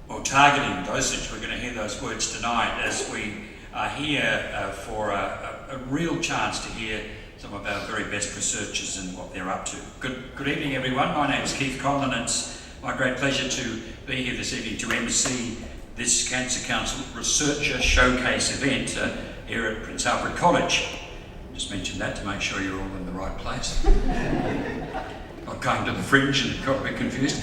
or targeting dosage. We're going to hear those words tonight as we are here for a real chance to hear some of our very best researchers and what they're up to. Good evening, everyone. My name is Keith Conlon, and it's my great pleasure to be here this evening to MC this Cancer Council Researcher Showcase event here at Prince Alfred College. Just mentioned that to make sure you're all in the right place. Not going to the fringe and got a bit confused.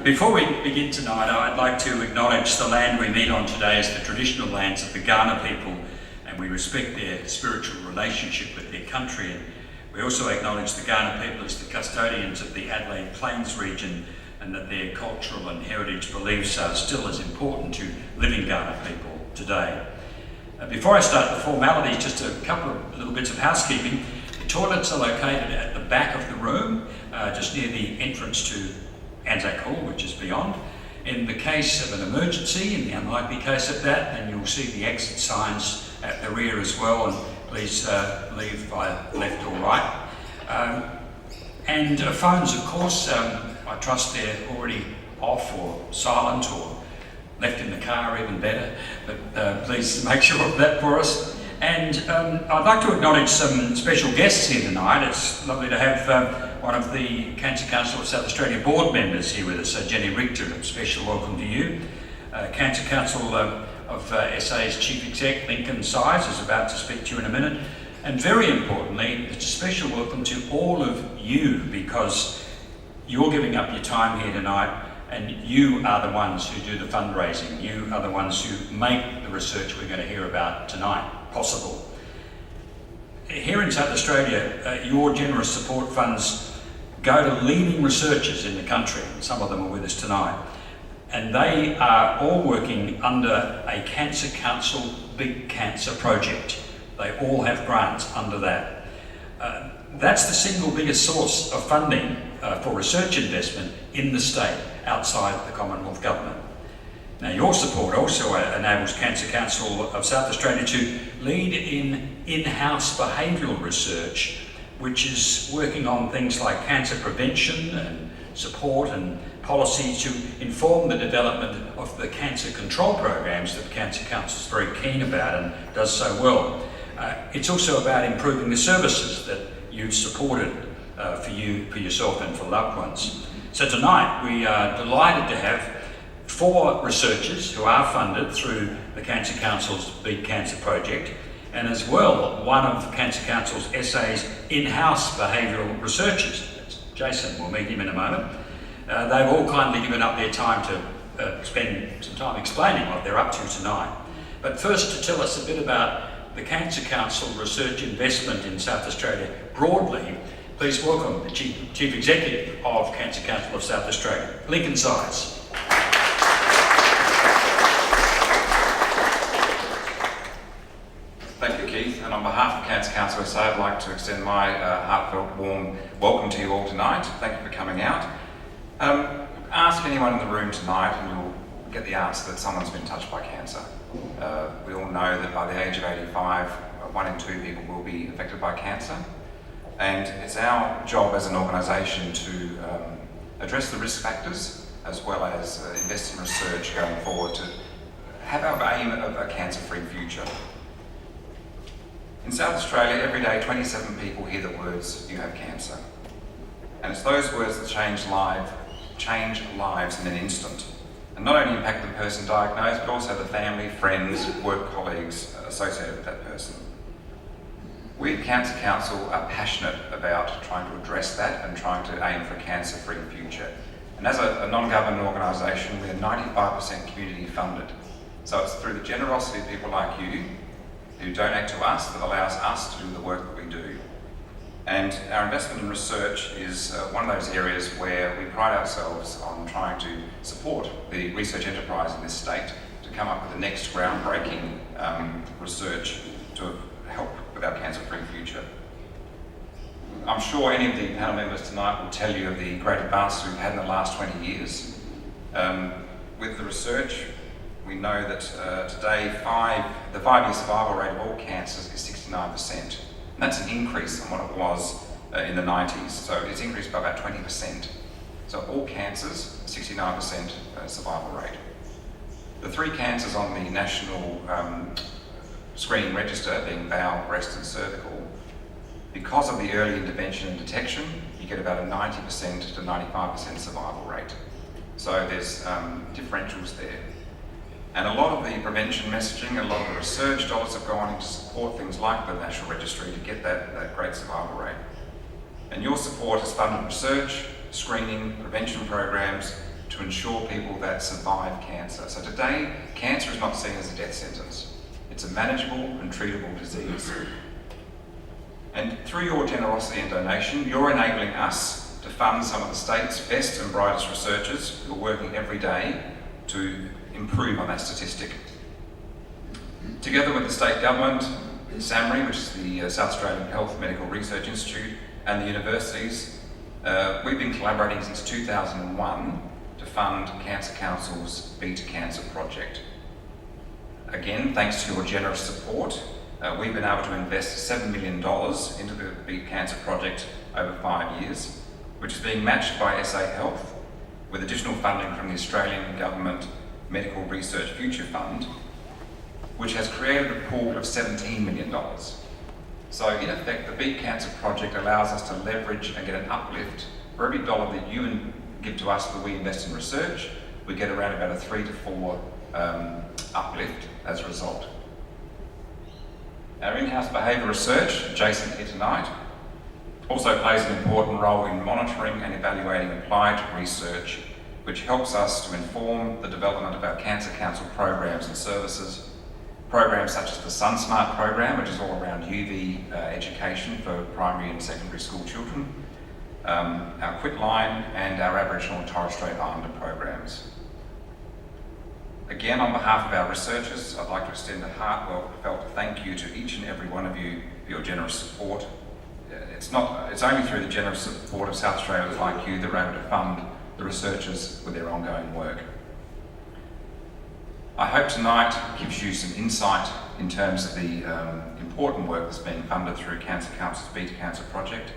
Before we begin tonight, I'd like to acknowledge the land we meet on today as the traditional lands of the Kaurna people, and we respect their spiritual relationship with their country. And we also acknowledge the Kaurna people as the custodians of the Adelaide Plains region, and that their cultural and heritage beliefs are still as important to living Kaurna people today. Before I start the formalities, just a couple of little bits of housekeeping. The toilets are located at the back of the room, just near the entrance to Anzac Hall, which is beyond. In the case of an emergency, in the unlikely case of that, then you'll see the exit signs at the rear as well, and please leave by left or right. And phones, of course, I trust they're already off or silent or left in the car, even better, but please make sure of that for us. And I'd like to acknowledge some special guests here tonight. It's lovely to have one of the Cancer Council of South Australia board members here with us, Jenny Richter. A special welcome to you. Cancer Council of SA's Chief Exec, Lincoln Size, is about to speak to you in a minute. And very importantly, it's a special welcome to all of you, because you're giving up your time here tonight, and you are the ones who do the fundraising. You are the ones who make the research we're going to hear about tonight possible. Here in South Australia, your generous support funds go to leading researchers in the country. Some of them are with us tonight. And they are all working under a Cancer Council Big Cancer project. They all have grants under that. That's the single biggest source of funding for research investment in the state, outside the Commonwealth Government. Now, your support also enables Cancer Council of South Australia to lead in-house behavioural research, which is working on things like cancer prevention and support and policy to inform the development of the cancer control programs that Cancer Council is very keen about and does so well. It's also about improving the services that you've supported for yourself and for loved ones. So tonight we are delighted to have 4 researchers who are funded through the Cancer Council's Big Cancer project, and as well one of Cancer Council's SA's in-house behavioural researchers. That's Jason, we'll meet him in a moment. They've all kindly given up their time to spend some time explaining what they're up to tonight. But first, to tell us a bit about the Cancer Council research investment in South Australia broadly, please welcome the Chief Executive of Cancer Council of South Australia, Lincoln Size. Thank you, Keith, and on behalf of Cancer Council SA, I'd like to extend my heartfelt warm welcome to you all tonight. Thank you for coming out. Ask anyone in the room tonight and you'll get the answer that someone's been touched by cancer. We all know that by the age of 85, 1 in 2 people will be affected by cancer. And it's our job as an organisation to address the risk factors as well as invest in research going forward to have our aim of a cancer-free future. In South Australia, every day 27 people hear the words, "you have cancer." And it's those words that change lives in an instant. And not only impact the person diagnosed, but also the family, friends, work colleagues associated with that person. We at Cancer Council are passionate about trying to address that and trying to aim for a cancer-free future. And as a non-government organisation, we are 95% community funded. So it's through the generosity of people like you who donate to us that allows us to do the work that we do. And our investment in research is one of those areas where we pride ourselves on trying to support the research enterprise in this state to come up with the next groundbreaking research to help with our cancer-free future. I'm sure any of the panel members tonight will tell you of the great advances we've had in the last 20 years. With the research, we know that today the 5-year survival rate of all cancers is 69%. And that's an increase on what it was in the 90s. So it's increased by about 20%. So all cancers, 69% survival rate. The 3 cancers on the national screening register, being bowel, breast and cervical, because of the early intervention and detection, you get about a 90% to 95% survival rate. So there's differentials there. And a lot of the prevention messaging, a lot of the research dollars have gone in to support things like the National Registry to get that great survival rate. And your support has funded research, screening, prevention programs to ensure people that survive cancer. So today, cancer is not seen as a death sentence. It's a manageable and treatable disease. And through your generosity and donation, you're enabling us to fund some of the state's best and brightest researchers who are working every day to improve on that statistic. Together with the state government, SAMRI, which is the South Australian Health Medical Research Institute, and the universities, we've been collaborating since 2001 to fund Cancer Council's Beat Cancer project. Again, thanks to your generous support, we've been able to invest $7 million into the Beat Cancer project over 5 years, which is being matched by SA Health with additional funding from the Australian Government Medical Research Future Fund, which has created a pool of $17 million. So in effect, the Beat Cancer project allows us to leverage and get an uplift. For every dollar that you give to us that we invest in research, we get around about a 3 to 4 uplift as a result. Our in-house behaviour research, Jason here tonight, also plays an important role in monitoring and evaluating applied research, which helps us to inform the development of our Cancer Council programs and services. Programs such as the SunSmart program, which is all around UV education for primary and secondary school children, our Quitline and our Aboriginal and Torres Strait Islander programs. Again, on behalf of our researchers, I'd like to extend a heartfelt thank you to each and every one of you for your generous support. It's only through the generous support of South Australians like you that we're able to fund the researchers with their ongoing work. I hope tonight gives you some insight in terms of the important work that's being funded through Cancer Council's Beat Cancer project,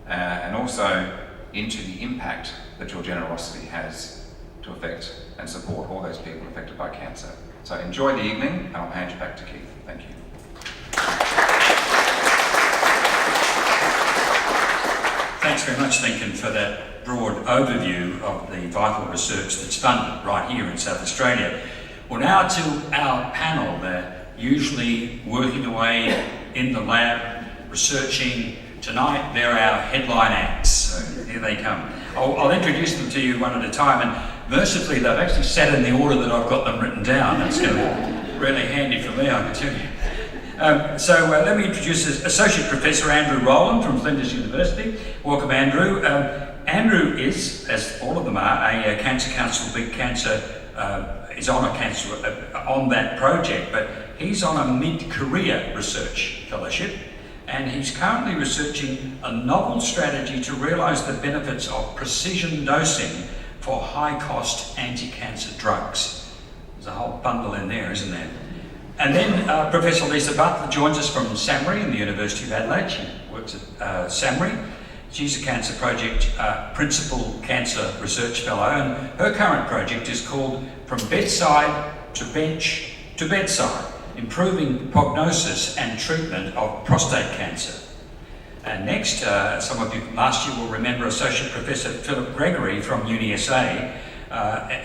and also into the impact that your generosity has to affect and support all those people affected by cancer. So enjoy the evening, and I'll hand you back to Keith. Thank you. Thanks very much, Lincoln, for that broad overview of the vital research that's funded right here in South Australia. Well, now to our panel. They're usually working away in the lab, researching. Tonight, they're our headline acts, so here they come. I'll introduce them to you one at a time, and mercifully, they've actually sat in the order that I've got them written down. That's going to be really handy for me, I can tell you. So let me introduce Associate Professor Andrew Rowland from Flinders University. Welcome, Andrew. Andrew is, as all of them are, a Cancer Council Big Cancer is on that project, but he's on a mid-career research fellowship, and he's currently researching a novel strategy to realise the benefits of precision dosing for high-cost anti-cancer drugs. There's a whole bundle in there, isn't there? And then Professor Lisa Butler joins us from SAMRI in the University of Adelaide. She works at SAMRI. She's a Cancer Project Principal Cancer Research Fellow, and her current project is called From Bedside to Bench to Bedside, Improving Prognosis and Treatment of Prostate Cancer. And next, some of you from last year will remember Associate Professor Philip Gregory from UniSA.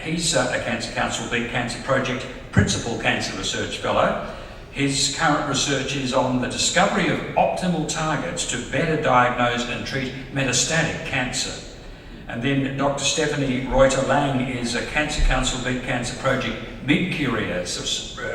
He's a Cancer Council Big Cancer Project Principal Cancer Research Fellow. His current research is on the discovery of optimal targets to better diagnose and treat metastatic cancer. And then Dr. Stephanie Reuter-Lang is a Cancer Council Big Cancer Project Mid-Career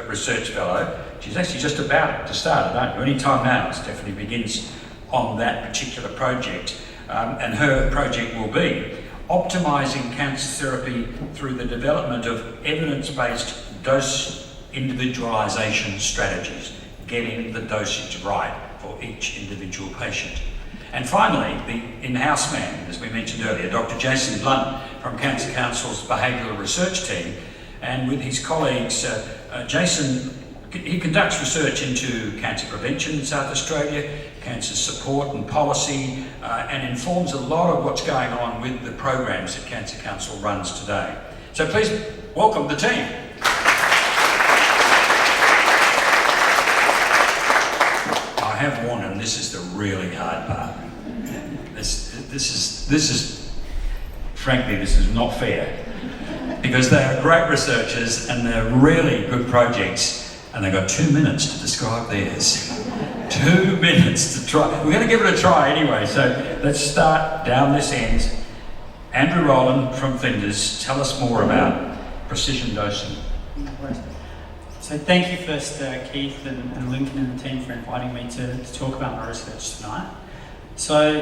Research Fellow. She's actually just about to start it, aren't you? Any time now, Stephanie begins on that particular project. And her project will be optimising cancer therapy through the development of evidence-based dose individualisation strategies, getting the dosage right for each individual patient. And finally, the in-house man, as we mentioned earlier, Dr. Jason Blunt from Cancer Council's Behavioural Research Team, and with his colleagues, Jason, he conducts research into cancer prevention in South Australia, cancer support and policy, and informs a lot of what's going on with the programs that Cancer Council runs today. So please welcome the team. have warned them, this is the really hard part. This is, frankly, this is not fair. Because they are great researchers and they're really good projects, and they've got 2 minutes to describe theirs. 2 minutes to try. We're going to give it a try anyway, so let's start down this end. Andrew Rowland from Flinders, tell us more about precision dosing. So thank you first, Keith and Lincoln and the team for inviting me to talk about my research tonight. So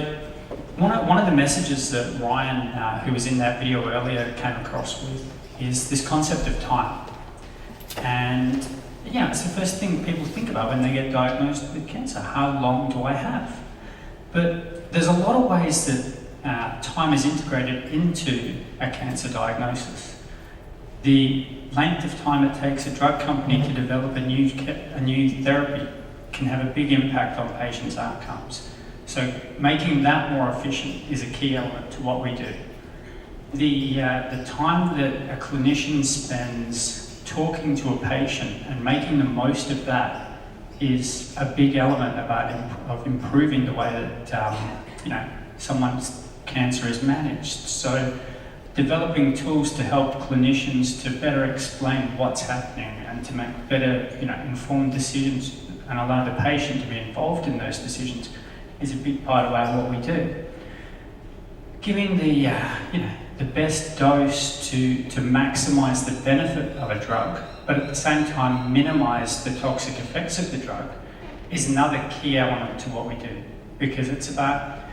one of the messages that Ryan, who was in that video earlier, came across with is this concept of time. And yeah, it's the first thing people think about when they get diagnosed with cancer. How long do I have? But there's a lot of ways that time is integrated into a cancer diagnosis. The length of time it takes a drug company to develop a new therapy can have a big impact on patients' outcomes. So making that more efficient is a key element to what we do. The time that a clinician spends talking to a patient and making the most of that is a big element of improving the way that someone's cancer is managed. So developing tools to help clinicians to better explain what's happening and to make better informed decisions and allow the patient to be involved in those decisions is a big part of what we do. Giving the best dose to maximise the benefit of a drug, but at the same time minimise the toxic effects of the drug, is another key element to what we do. Because it's about,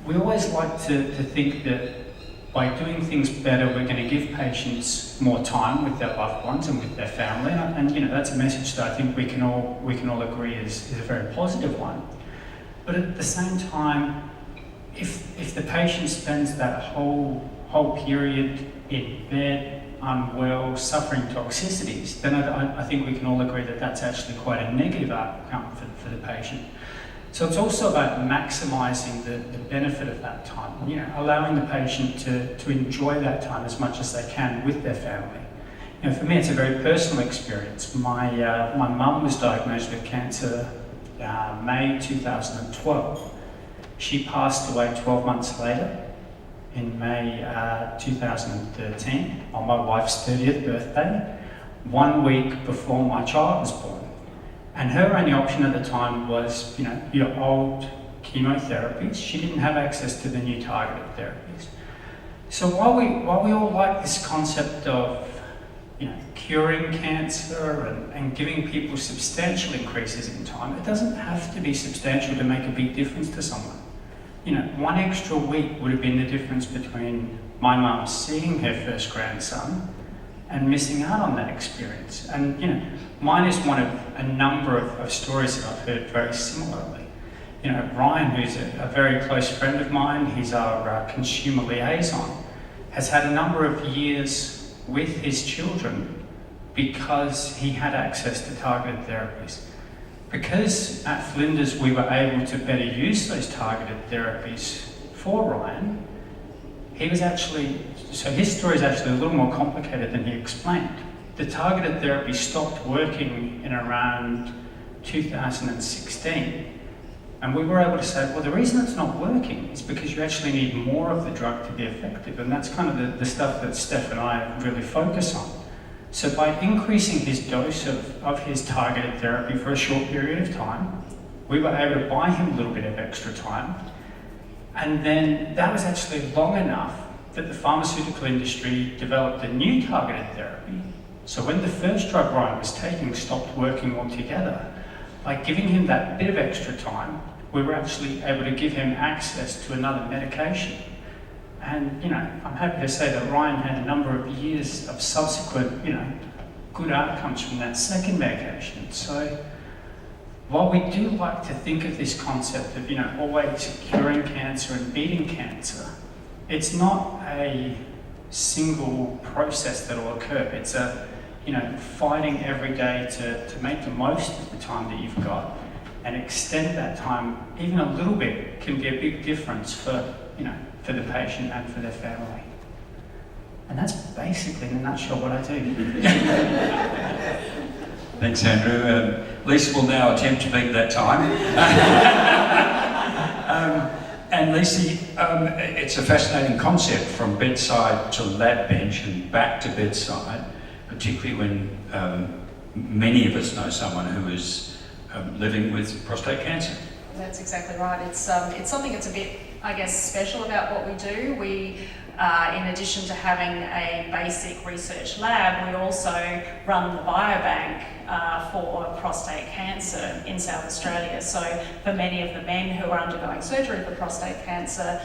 we always like to think that by doing things better, we're going to give patients more time with their loved ones and with their family, and that's a message that I think we can all agree is a very positive one. But at the same time, if the patient spends that whole period in bed, unwell, suffering toxicities, then I think we can all agree that that's actually quite a negative outcome for the patient. So it's also about maximising the benefit of that time, allowing the patient to enjoy that time as much as they can with their family. For me, it's a very personal experience. My mum was diagnosed with cancer May 2012. She passed away 12 months later in May 2013 on my wife's 30th birthday, 1 week before my child was born. And her only option at the time was, your old chemotherapies. She didn't have access to the new targeted therapies. So while we all like this concept of, curing cancer and giving people substantial increases in time, it doesn't have to be substantial to make a big difference to someone. 1 extra week would have been the difference between my mum seeing her first grandson and missing out on that experience. And mine is one of a number of stories that I've heard very similarly. Ryan, who's a very close friend of mine, he's our consumer liaison, has had a number of years with his children because he had access to targeted therapies. Because at Flinders we were able to better use those targeted therapies for Ryan, so his story is actually a little more complicated than he explained. The targeted therapy stopped working in around 2016. And we were able to say, well, the reason it's not working is because you actually need more of the drug to be effective. And that's kind of the stuff that Steph and I really focus on. So by increasing his dose of his targeted therapy for a short period of time, we were able to buy him a little bit of extra time. And then that was actually long enough that the pharmaceutical industry developed a new targeted therapy. So when the first drug Ryan was taking stopped working altogether, by giving him that bit of extra time, we were actually able to give him access to another medication. And, I'm happy to say that Ryan had a number of years of subsequent, good outcomes from that second medication. So while we do like to think of this concept of, always curing cancer and beating cancer, it's not a single process that will occur. It's fighting every day to make the most of the time that you've got and extend that time even a little bit can be a big difference for the patient and for their family. And that's basically in a nutshell what I do. Thanks, Andrew. Lisa will now attempt to beat that time. And Lisa, it's a fascinating concept from bedside to lab bench and back to bedside, particularly when many of us know someone who is living with prostate cancer. That's exactly right. It's something that's a bit, I guess, special about what we do. We, in addition to having a basic research lab, we also run the biobank for prostate cancer in South Australia. So for many of the men who are undergoing surgery for prostate cancer,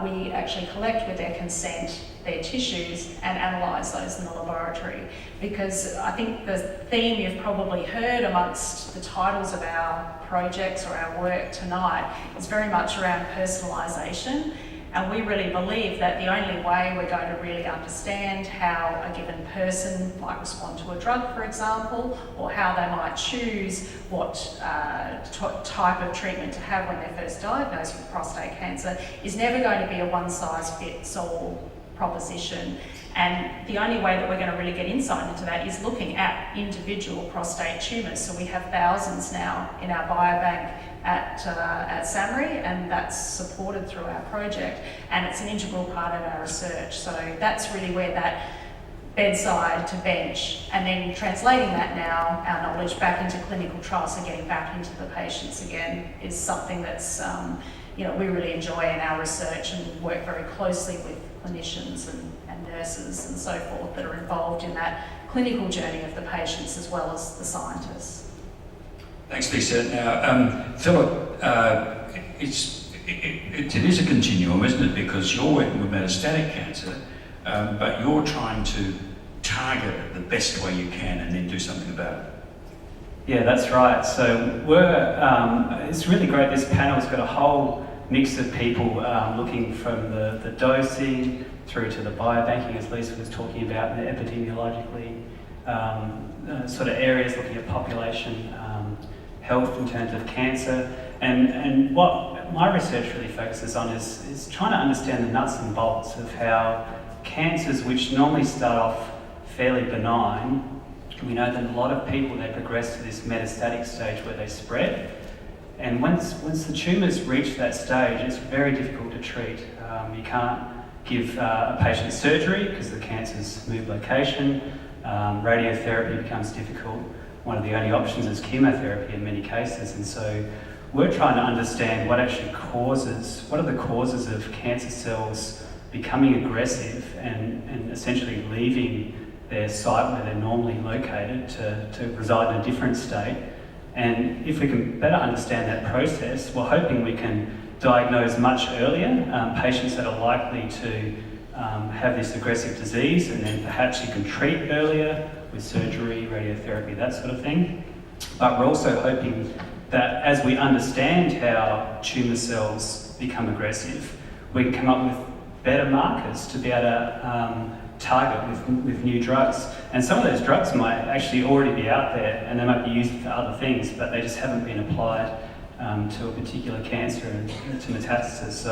we actually collect with their consent their tissues and analyse those in the laboratory. Because I think the theme you've probably heard amongst the titles of our projects or our work tonight is very much around personalisation. And we really believe that the only way we're going to really understand how a given person might respond to a drug, for example, or how they might choose what type of treatment to have when they're first diagnosed with prostate cancer is never going to be a one-size-fits-all proposition. And the only way that we're going to really get insight into that is looking at individual prostate tumours. So we have thousands now in our biobank at SAMRI, and that's supported through our project, and it's an integral part of our research. So that's really where that bedside to bench, and then translating that now, our knowledge back into clinical trials, so getting back into the patients again, is something that's we really enjoy in our research, and work very closely with clinicians and nurses and so forth that are involved in that clinical journey of the patients as well as the scientists. Thanks, Lisa. Now, Philip, it is a continuum, isn't it? Because you're working with metastatic cancer, but you're trying to target it the best way you can and then do something about it. Yeah, that's right. So it's really great. This panel's got a whole mix of people looking from the dosing through to the biobanking, as Lisa was talking about, and the epidemiologically sort of areas looking at population health in terms of cancer. And what my research really focuses on is trying to understand the nuts and bolts of how cancers, which normally start off fairly benign, we know that a lot of people, they progress to this metastatic stage where they spread. And once the tumours reach that stage, it's very difficult to treat. You can't give a patient surgery because the cancers move location. Radiotherapy becomes difficult. One of the only options is chemotherapy in many cases. And so we're trying to understand what are the causes of cancer cells becoming aggressive and essentially leaving their site where they're normally located to reside in a different state. And if we can better understand that process, we're hoping we can diagnose much earlier patients that are likely to have this aggressive disease, and then perhaps you can treat earlier with surgery, radiotherapy, that sort of thing. But we're also hoping that as we understand how tumour cells become aggressive, we can come up with better markers to be able to target with new drugs. And some of those drugs might actually already be out there, and they might be used for other things, but they just haven't been applied to a particular cancer and to metastasis.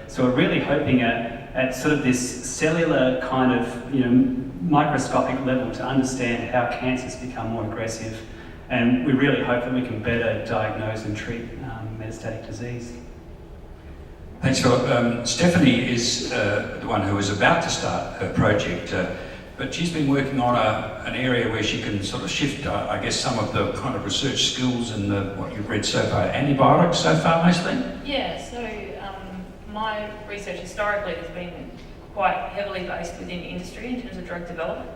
So we're really hoping at sort of this cellular kind of microscopic level to understand how cancers become more aggressive, and we really hope that we can better diagnose and treat metastatic disease. Thanks, Philip. Stephanie is the one who is about to start her project, but she's been working on an area where she can sort of shift, I guess, some of the kind of research skills and what you've read so far. Antibiotics so far, mostly? Yeah, so my research historically has been quite heavily based within industry in terms of drug development.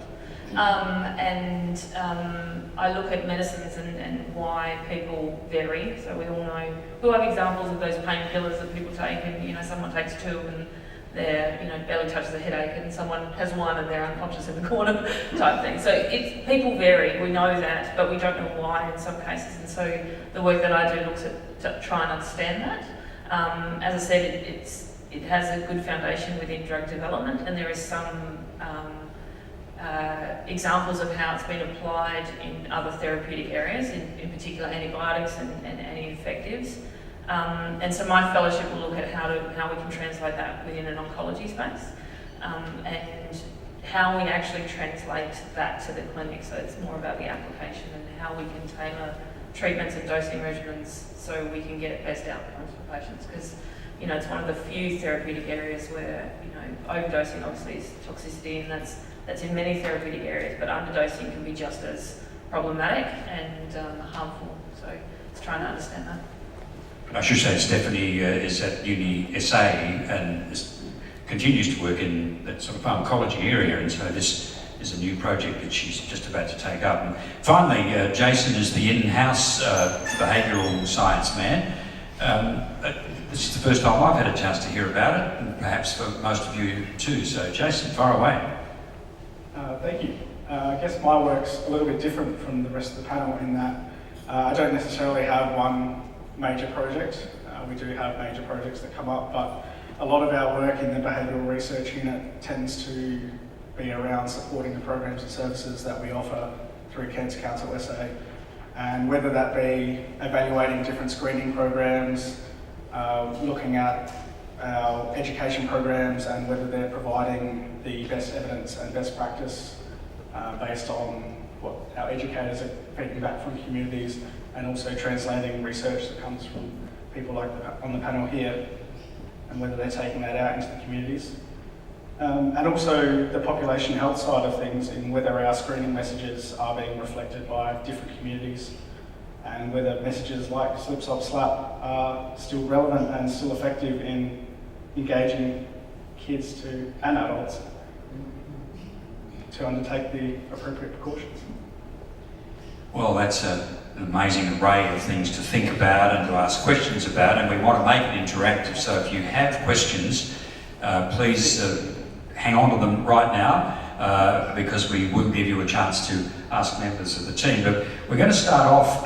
I look at medicines and why people vary. So we all know, we'll have examples of those painkillers that people take, and someone takes two and their barely touches a headache, and someone has one and they're unconscious in the corner type thing. So people vary, we know that, but we don't know why in some cases. And so the work that I do looks at to try and understand that. As I said, it has a good foundation within drug development, and there is some examples of how it's been applied in other therapeutic areas, in particular antibiotics and anti-infectives. And so my fellowship will look at how we can translate that within an oncology space, and how we actually translate that to the clinic. So it's more about the application and how we can tailor treatments and dosing regimens so we can get best outcomes for patients. Because, you know, it's one of the few therapeutic areas where, you know, overdosing obviously is toxicity, and that's in many therapeutic areas, but underdosing can be just as problematic and harmful. So it's trying to understand that. I should say Stephanie is at Uni SA and continues to work in that sort of pharmacology area, and so this is a new project that she's just about to take up. And finally, Jason is the in-house behavioural science man. This is the first time I've had a chance to hear about it, and perhaps for most of you too. So Jason, far away. Thank you. I guess my work's a little bit different from the rest of the panel in that I don't necessarily have one major project. We do have major projects that come up, but a lot of our work in the behavioural research unit tends to be around supporting the programs and services that we offer through Cancer Council SA, and whether that be evaluating different screening programs, looking at our education programs and whether they're providing the best evidence and best practice based on what our educators are feeding back from communities, and also translating research that comes from people like on the panel here, and whether they're taking that out into the communities. And also the population health side of things, in whether our screening messages are being reflected by different communities, and whether messages like slip, stop, slap are still relevant and still effective in engaging kids and adults to undertake the appropriate precautions. Well, that's an amazing array of things to think about and to ask questions about, and we want to make it interactive. So if you have questions, please hang on to them right now, because we will give you a chance to ask members of the team. But we're going to start off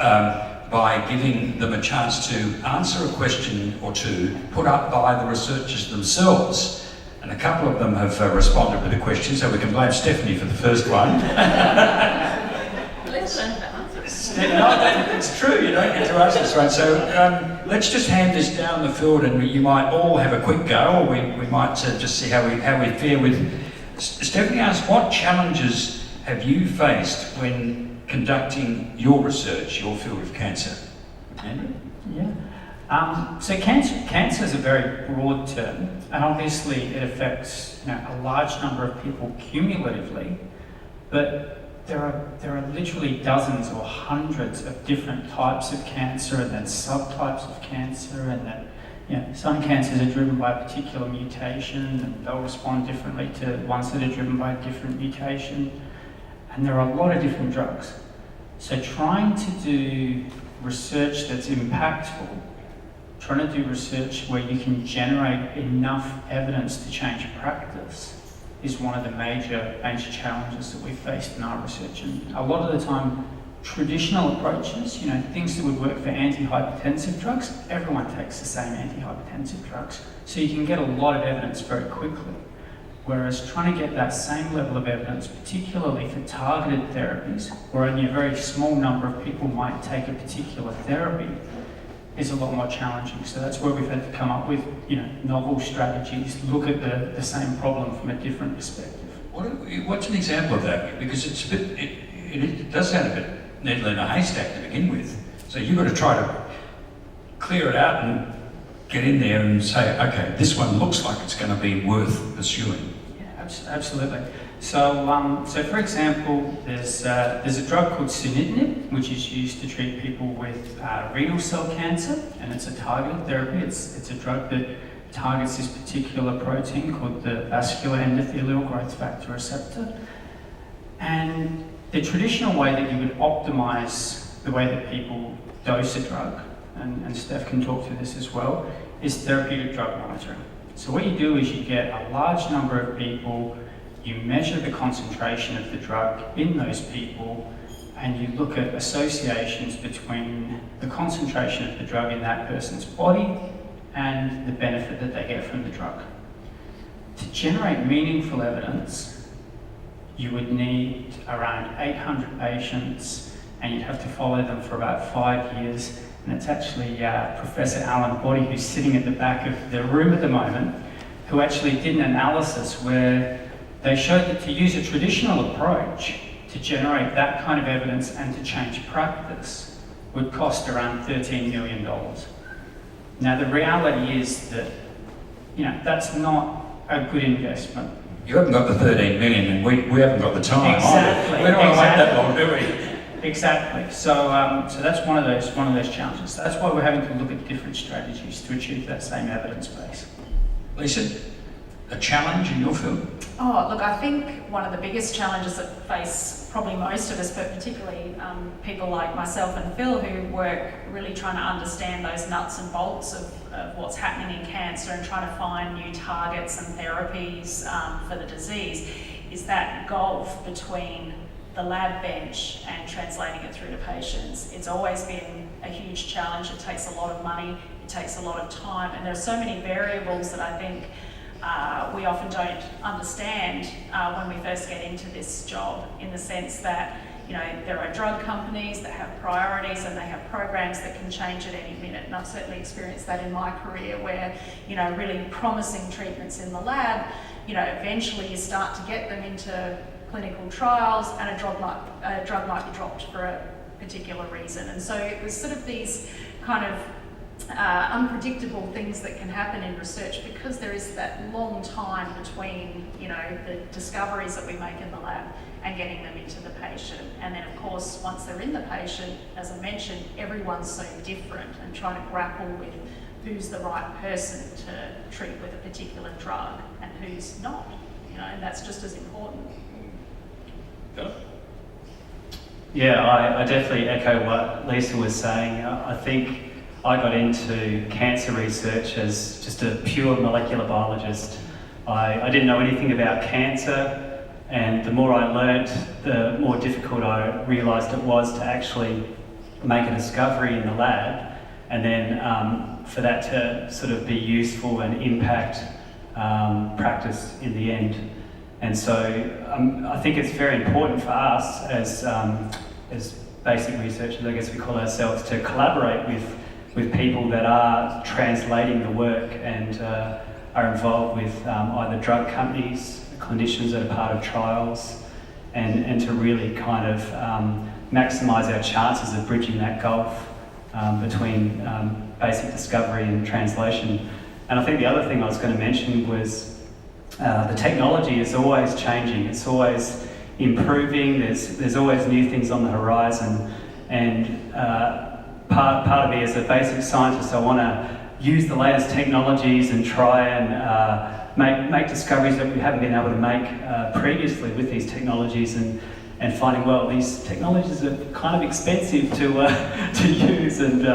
by giving them a chance to answer a question or two put up by the researchers themselves. And a couple of them have responded with a question, so we can blame Stephanie for the first one. Let's learn the answers. No, it's true, you don't get to ask this one. So let's just hand this down the field, and you might all have a quick go, or we might just see how we fare with. Stephanie asked, what challenges have you faced when conducting your research, your field of cancer? Andrew? Yeah. So cancer is a very broad term, and obviously it affects, you know, a large number of people cumulatively, but there are literally dozens or hundreds of different types of cancer, and then subtypes of cancer, and then, you know, some cancers are driven by a particular mutation, and they'll respond differently to ones that are driven by a different mutation, and there are a lot of different drugs. So trying to do research that's impactful, trying to do research where you can generate enough evidence to change practice is one of the major challenges that we've faced in our research. And a lot of the time, traditional approaches, you know, things that would work for antihypertensive drugs, everyone takes the same antihypertensive drugs. So you can get a lot of evidence very quickly. Whereas trying to get that same level of evidence, particularly for targeted therapies, where only a very small number of people might take a particular therapy, is a lot more challenging. So that's where we've had to come up with, you know, novel strategies, look at the same problem from a different perspective. What's an example of that? Because it's a bit, it does sound a bit needle in a haystack to begin with. So you've got to try to clear it out and get in there and say, okay, this one looks like it's going to be worth pursuing. Yeah, absolutely. So, for example, there's a drug called sunitinib, which is used to treat people with renal cell cancer, and it's a targeted therapy. It's a drug that targets this particular protein called the vascular endothelial growth factor receptor. And the traditional way that you would optimize the way that people dose a drug, and Steph can talk to this as well, is therapeutic drug monitoring. So what you do is you get a large number of people, you measure the concentration of the drug in those people, and you look at associations between the concentration of the drug in that person's body and the benefit that they get from the drug. To generate meaningful evidence, you would need around 800 patients, and you'd have to follow them for about 5 years. And it's actually Professor Alan Boddy, who's sitting at the back of the room at the moment, who actually did an analysis where they showed that to use a traditional approach to generate that kind of evidence and to change practice would cost around $13 million. Now, the reality is that, that's not a good investment. You haven't got the 13 million, and we haven't got the time. Exactly. We don't want to wait that long, do we? Exactly. So that's one of those challenges. That's why we're having to look at different strategies to achieve that same evidence base. Lisa, a challenge in your field? Oh, look, I think one of the biggest challenges that face probably most of us, but particularly people like myself and Phil who work really trying to understand those nuts and bolts of what's happening in cancer and trying to find new targets and therapies for the disease, is that gulf between the lab bench and translating it through to patients. It's always been a huge challenge. It takes a lot of money, it takes a lot of time, and there are so many variables that I think we often don't understand when we first get into this job, in the sense that there are drug companies that have priorities and they have programs that can change at any minute, and I've certainly experienced that in my career where really promising treatments in the lab, eventually you start to get them into clinical trials and a drug might be dropped for a particular reason. And so there's sort of these kind of unpredictable things that can happen in research because there is that long time between the discoveries that we make in the lab and getting them into the patient. And then of course once they're in the patient, as I mentioned, everyone's so different, and trying to grapple with who's the right person to treat with a particular drug and who's not, and that's just as important. Yeah, I definitely echo what Lisa was saying. I think I got into cancer research as just a pure molecular biologist. I didn't know anything about cancer, and the more I learnt, the more difficult I realised it was to actually make a discovery in the lab, and then for that to sort of be useful and impact practice in the end. And so I think it's very important for us as basic researchers, I guess we call ourselves, to collaborate with people that are translating the work and are involved with either drug companies, clinicians that are part of trials, and to really kind of maximise our chances of bridging that gulf between basic discovery and translation. And I think the other thing I was going to mention was the technology is always changing. It's always improving. There's always new things on the horizon, and part of me as a basic scientist, I want to use the latest technologies and try and make discoveries that we haven't been able to make previously with these technologies, and finding, well, these technologies are kind of expensive to use, and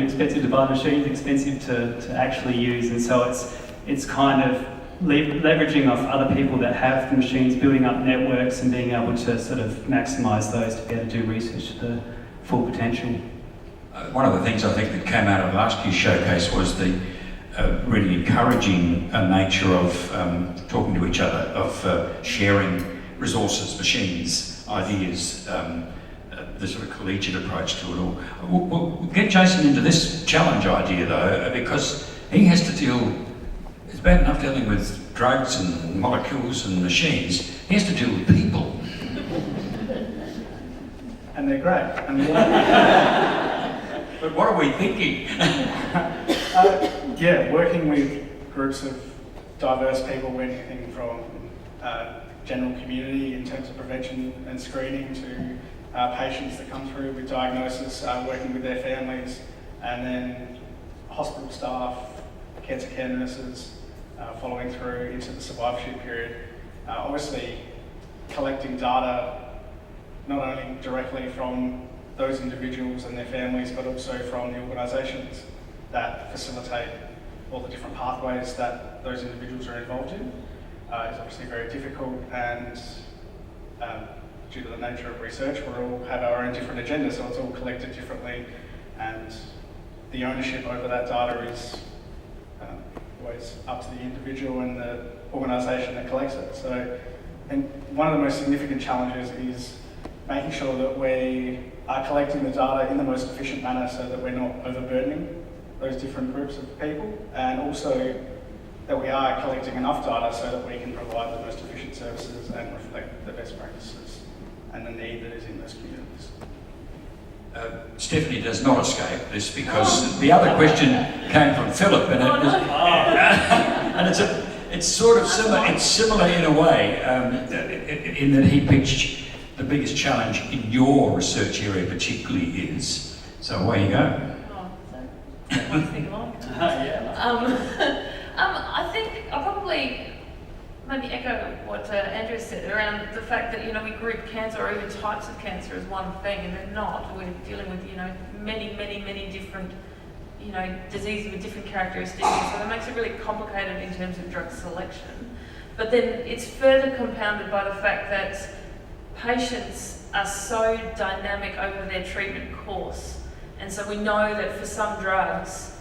expensive to buy machines, expensive to actually use, and so it's kind of leveraging off other people that have the machines, building up networks and being able to sort of maximise those to be able to do research to the full potential. One of the things I think that came out of last year's showcase was the really encouraging nature of talking to each other, of sharing resources, machines, ideas, the sort of collegiate approach to it all. We'll get Jason into this challenge idea though, because he has to deal. It's bad enough dealing with drugs and molecules and machines. He has to deal with people. And they're great. But what are we thinking? Working with groups of diverse people, anything from general community in terms of prevention and screening to patients that come through with diagnosis, working with their families, and then hospital staff, cancer care nurses, following through into the survivorship period. Obviously, collecting data not only directly from those individuals and their families, but also from the organisations that facilitate all the different pathways that those individuals are involved in, is obviously very difficult, and due to the nature of research, we all have our own different agendas, so it's all collected differently, and the ownership over that data is always up to the individual and the organisation that collects it. So I think one of the most significant challenges is making sure that we are collecting the data in the most efficient manner so that we're not overburdening those different groups of people, and also that we are collecting enough data so that we can provide the most efficient services and reflect the best practices and the need that is in those communities. Stephanie does not escape this because the other question came from Philip, and it was, and it's sort of similar. It's similar in a way, in that he pitched the biggest challenge in your research area, particularly is. So away you go. Oh, so one thing along. I think I'll probably maybe echo what Andrew said around the fact that, we group cancer or even types of cancer as one thing, and they're not. We're dealing with, many different, diseases with different characteristics, so that makes it really complicated in terms of drug selection. But then it's further compounded by the fact that patients are so dynamic over their treatment course. And so we know that for some drugs,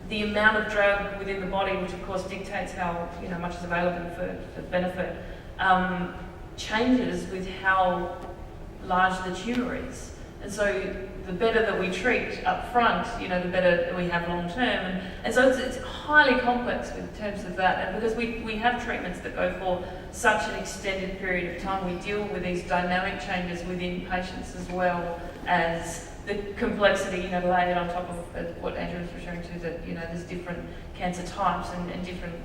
the amount of drug within the body, which of course dictates how much is available for benefit, changes with how large the tumour is. And so the better that we treat up front, the better we have long term. And so it's highly complex in terms of that. And because we have treatments that go for such an extended period of time, we deal with these dynamic changes within patients as well as the complexity, layered on top of what Andrew was referring to, that, there's different cancer types and different,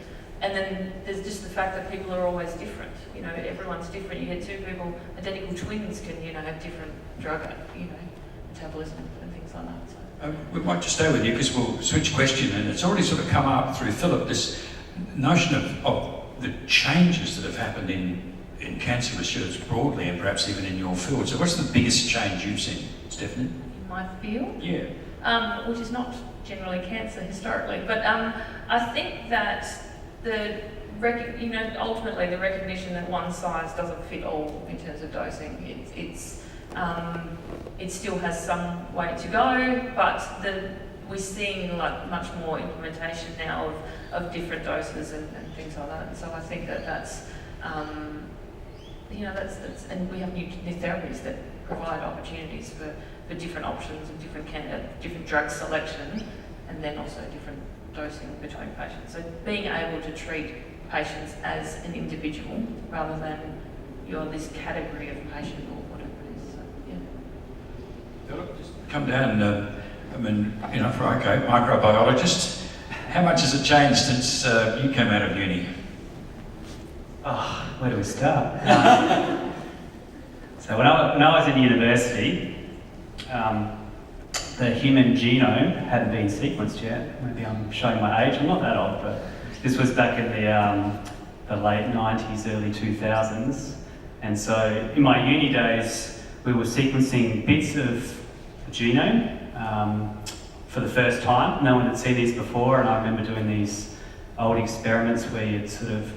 and then there's just the fact that people are always different. Everyone's different. You get two people, identical twins can, have different drug, metabolism and things like that. So. We might just stay with you because we'll switch question, and it's already sort of come up through Philip, this notion of the changes that have happened in cancer research broadly and perhaps even in your field. So what's the biggest change you've seen, Stephanie? In my field? Yeah. Which is not generally cancer historically, but I think that ultimately the recognition that one size doesn't fit all in terms of dosing. It still has some way to go, but we're seeing much more implementation now of different doses and things like that. And so I think that's and we have new therapies that provide opportunities for different options and different drug selection, and then also different dosing between patients. So being able to treat patients as an individual rather than you're this category of patient or whatever it is. So, yeah. Philip, just come down. For a microbiologist, how much has it changed since you came out of uni? Oh, where do we start? So when I was in university, the human genome hadn't been sequenced yet. Maybe I'm showing my age. I'm not that old, but this was back in the late 90s, early 2000s. And so in my uni days, we were sequencing bits of the genome for the first time. No one had seen these before, and I remember doing these old experiments where you'd sort of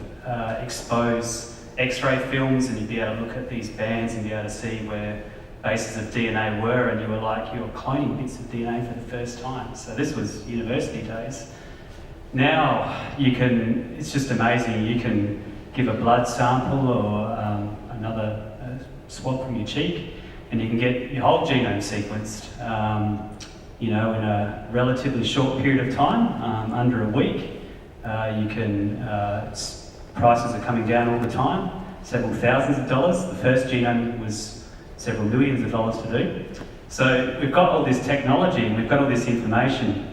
expose X-ray films, and you'd be able to look at these bands and be able to see where bases of DNA were, and you were cloning bits of DNA for the first time. So this was university days. Now it's just amazing. You can give a blood sample or another swab from your cheek, and you can get your whole genome sequenced, in a relatively short period of time, under a week. Prices are coming down all the time, several thousands of dollars. The first genome was several millions of dollars to do. So we've got all this technology and we've got all this information,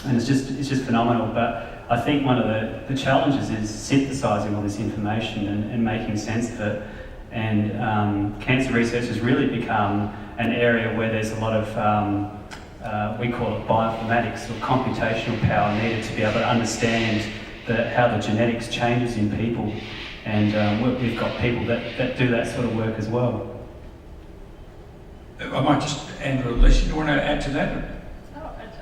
and it's just phenomenal. But I think one of the challenges is synthesising all this information and making sense of it. And cancer research has really become an area where there's a lot of, we call it bioinformatics or computational power needed to be able to understand how the genetics changes in people. And we've got people that do that sort of work as well. I might just, Andrew, Lisa, do you want to add to that?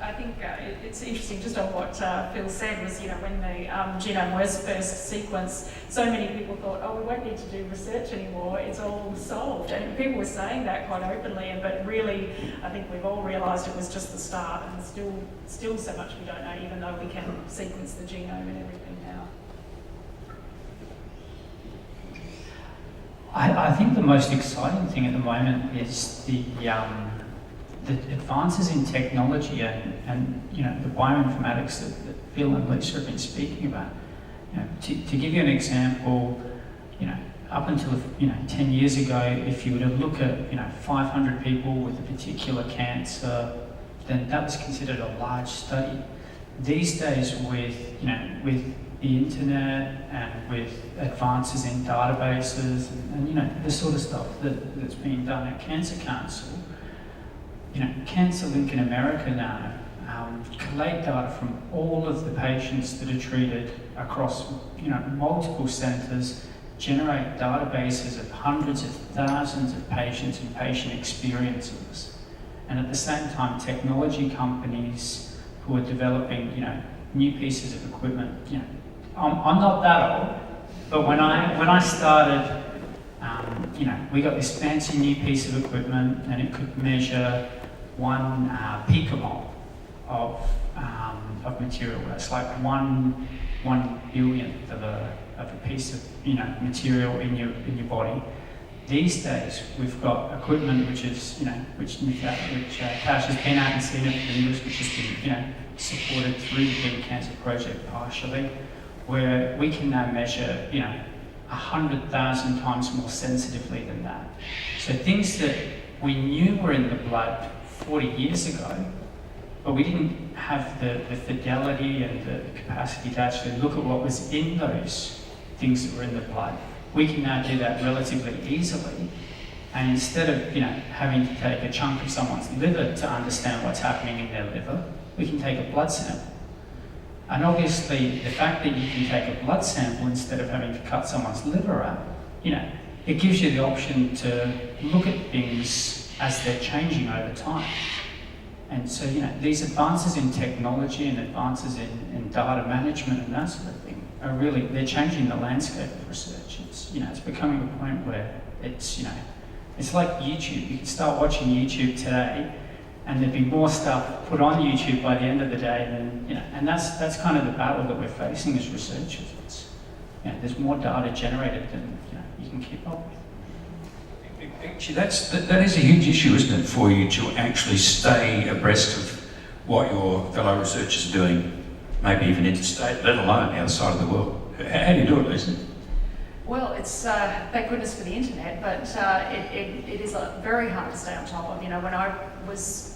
I think it's interesting, just on what Phil said, was, when the genome was first sequenced, so many people thought, oh, we won't need to do research anymore, it's all solved. And people were saying that quite openly, but really, I think we've all realised it was just the start, and still so much we don't know, even though we can sequence the genome and everything now. I think the most exciting thing at the moment is the advances in technology and the bioinformatics that Phil and Lisa have been speaking about. To give you an example, up until 10 years ago, if you were to look at 500 people with a particular cancer, then that was considered a large study. These days, with the internet and with advances in databases and the sort of stuff that's being done at Cancer Council, Cancer Link in America now collate data from all of the patients that are treated across multiple centres, generate databases of hundreds of thousands of patients and patient experiences, and at the same time, technology companies who are developing new pieces of equipment. I'm not that old, but when I started, we got this fancy new piece of equipment, and it could measure 1 picomole of material. That's like 1/1 billionth of a piece of material in your body. These days, we've got equipment which Tash has been out and seen at Flinders, which has been supported through the Big Cancer Project partially, where we can now measure 100,000 times more sensitively than that. So things that we knew were in the blood 40 years ago, but we didn't have the fidelity and the capacity to actually look at what was in those things that were in the blood. We can now do that relatively easily, and instead of having to take a chunk of someone's liver to understand what's happening in their liver, we can take a blood sample. And obviously, the fact that you can take a blood sample instead of having to cut someone's liver out, it gives you the option to look at things as they're changing over time. And so, these advances in technology and advances in data management and that sort of thing are really, they're changing the landscape of research. It's becoming a point where it's like YouTube. You can start watching YouTube today, and there'd be more stuff put on YouTube by the end of the day than, and that's kind of the battle that we're facing as researchers. There's more data generated than you can keep up with. Actually, that is a huge issue, isn't it, for you to actually stay abreast of what your fellow researchers are doing, maybe even interstate, let alone outside of the world. How do you do it, Lisa? Well, it's thank goodness for the internet, but it is very hard to stay on top of. When I was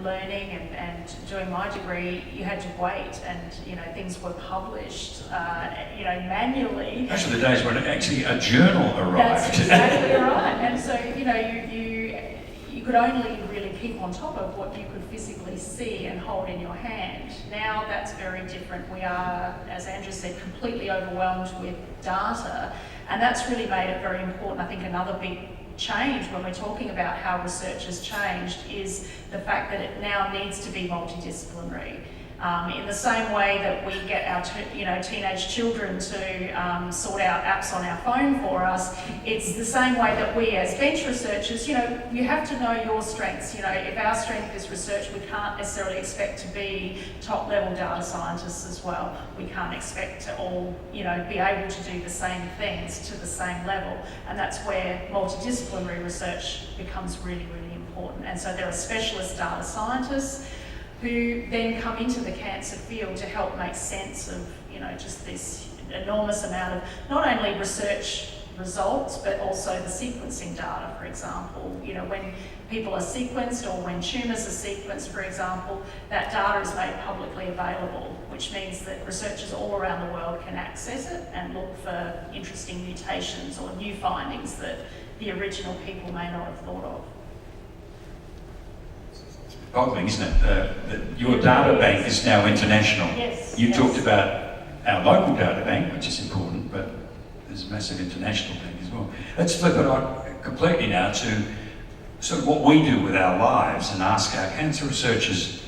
learning and doing my degree, you had to wait, and things were published manually. Those are the days when actually a journal arrived. That's exactly right. And so you could only really keep on top of what you could physically see and hold in your hand. Now that's very different. We are, as Andrew said, completely overwhelmed with data, and that's really made it very important. I think another big change when we're talking about how research has changed is the fact that it now needs to be multidisciplinary. In the same way that we get our teenage children to sort out apps on our phone for us, it's the same way that we as bench researchers, you have to know your strengths. If our strength is research, we can't necessarily expect to be top-level data scientists as well. We can't expect to all, be able to do the same things to the same level. And that's where multidisciplinary research becomes really, really important. And so there are specialist data scientists who then come into the cancer field to help make sense of, just this enormous amount of not only research results, but also the sequencing data, for example. When people are sequenced or when tumours are sequenced, for example, that data is made publicly available, which means that researchers all around the world can access it and look for interesting mutations or new findings that the original people may not have thought of. Boggling, isn't it? That your data bank is now international. Yes. You talked about our local data bank, which is important, but there's a massive international bank as well. Let's flip it on completely now to sort of what we do with our lives and ask our cancer researchers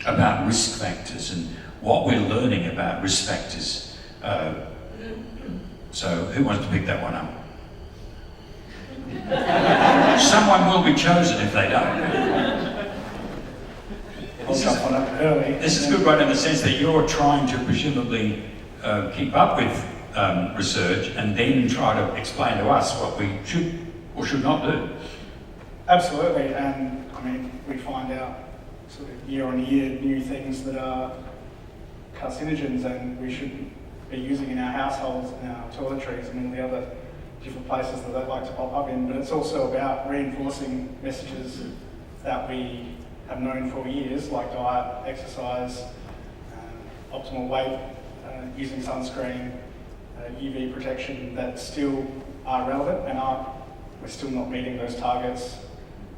about risk factors and what we're learning about risk factors. So who wants to pick that one up? Someone will be chosen if they don't. I'll jump on it early. This is good, right, in the sense that you're trying to presumably keep up with research and then try to explain to us what we should or should not do. Absolutely, and we find out sort of year on year new things that are carcinogens, and we should be using in our households, in our toiletries, and all the other different places that they like to pop up in. But it's also about reinforcing messages that we have known for years, like diet, exercise, optimal weight, using sunscreen, UV protection, that still are relevant and we're still not meeting those targets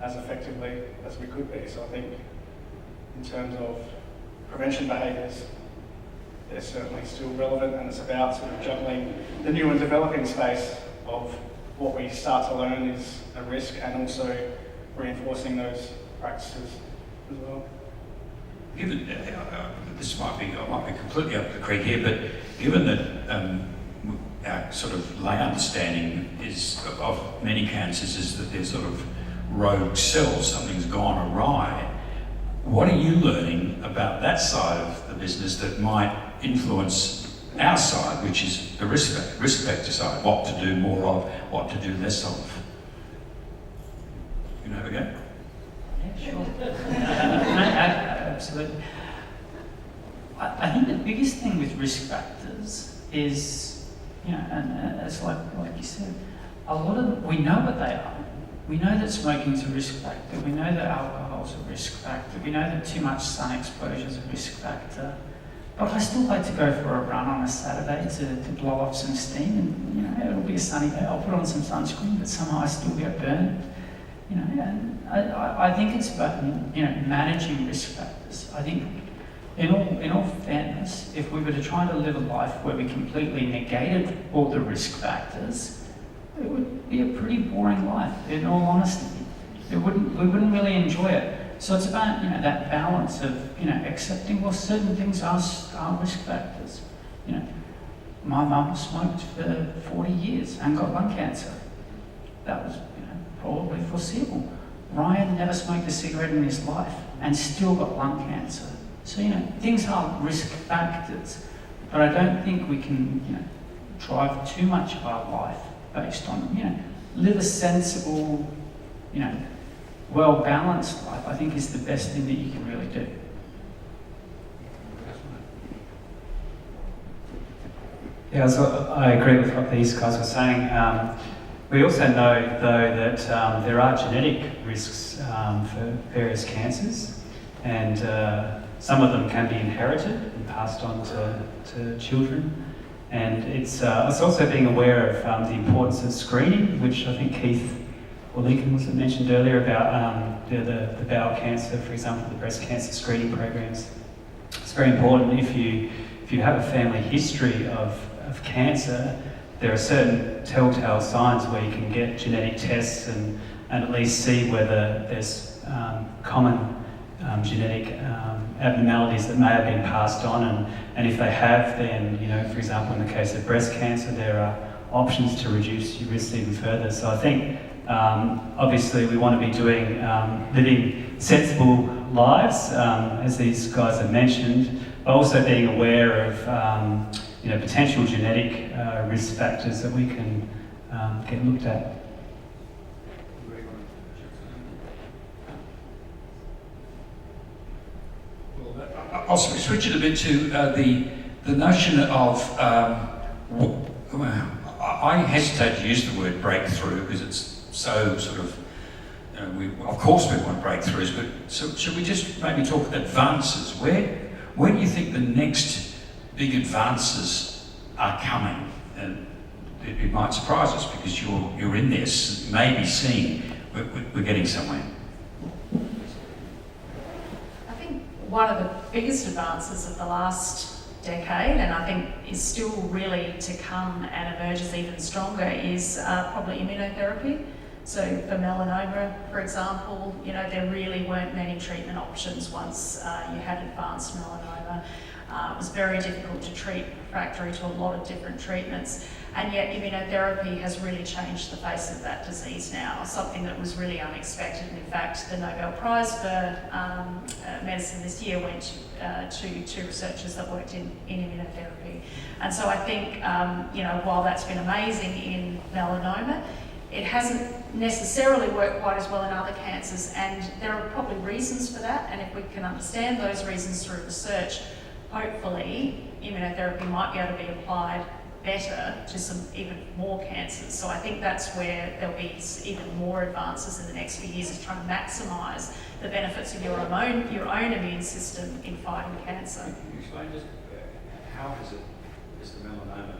as effectively as we could be. So I think in terms of prevention behaviours, they're certainly still relevant, and it's about sort of juggling the new and developing space of what we start to learn is a risk, and also reinforcing those practices as well. Given this might be completely up the creek here, but given that our sort of lay understanding is of many cancers is that they're sort of rogue cells, something's gone awry. What are you learning about that side of the business that might influence our side, which is the risk factor side? What to do more of, what to do less of? You know, have a go? Yeah, sure. Absolutely. I think the biggest thing with risk factors is, you know, and it's like you said, a lot of them, we know what they are. We know that smoking is a risk factor. We know that alcohol is a risk factor. We know that too much sun exposure is a risk factor. But I still like to go for a run on a Saturday to blow off some steam, and you know, it'll be a sunny day. I'll put on some sunscreen, but somehow I still get burned. You know, and I think it's about, you know, managing risk factors. I think, in all fairness, if we were to try to live a life where we completely negated all the risk factors, it would be a pretty boring life. In all honesty, we wouldn't really enjoy it. So it's about, you know, that balance of, you know, accepting, well, certain things are risk factors. You know, my mum smoked for 40 years and got lung cancer. That was, you know, probably foreseeable. Ryan never smoked a cigarette in his life and still got lung cancer. So, you know, things are risk factors, but I don't think we can, you know, drive too much of our life based on, you know, live a sensible, you know, well-balanced life, I think, is the best thing that you can really do. Yeah, so I agree with what these guys were saying. We also know, though, that there are genetic risks for various cancers, and some of them can be inherited and passed on to children. And it's also being aware of the importance of screening, which I think Keith or Lincoln was mentioned earlier about the bowel cancer, for example, the breast cancer screening programs. It's very important. If you have a family history of cancer, there are certain telltale signs where you can get genetic tests and at least see whether there's common genetic abnormalities that may have been passed on, and if they have, then, you know, for example, in the case of breast cancer, there are options to reduce your risk even further. So I think obviously we want to be doing living sensible lives, as these guys have mentioned, but also being aware of you know, potential genetic risk factors that we can get looked at. I'll switch it a bit to the notion of, I hesitate to use the word breakthrough because it's so sort of, of course we want breakthroughs, but so should we just maybe talk advances? Where do you think the next big advances are coming? And it might surprise us because you're in this, maybe seeing we're getting somewhere. One of the biggest advances of the last decade, and I think is still really to come and emerges even stronger, is probably immunotherapy. So for melanoma, for example, you know, there really weren't many treatment options once you had advanced melanoma. It was very difficult to treat, refractory to a lot of different treatments, and yet immunotherapy has really changed the face of that disease now, something that was really unexpected. And in fact, the Nobel Prize for medicine this year went to two researchers that worked in immunotherapy. And so I think, you know, while that's been amazing in melanoma, it hasn't necessarily worked quite as well in other cancers, and there are probably reasons for that, and if we can understand those reasons through research, hopefully immunotherapy might be able to be applied better to some even more cancers. So I think that's where there'll be even more advances in the next few years, is trying to maximise the benefits of your own immune system in fighting cancer. Can you explain just how does the melanoma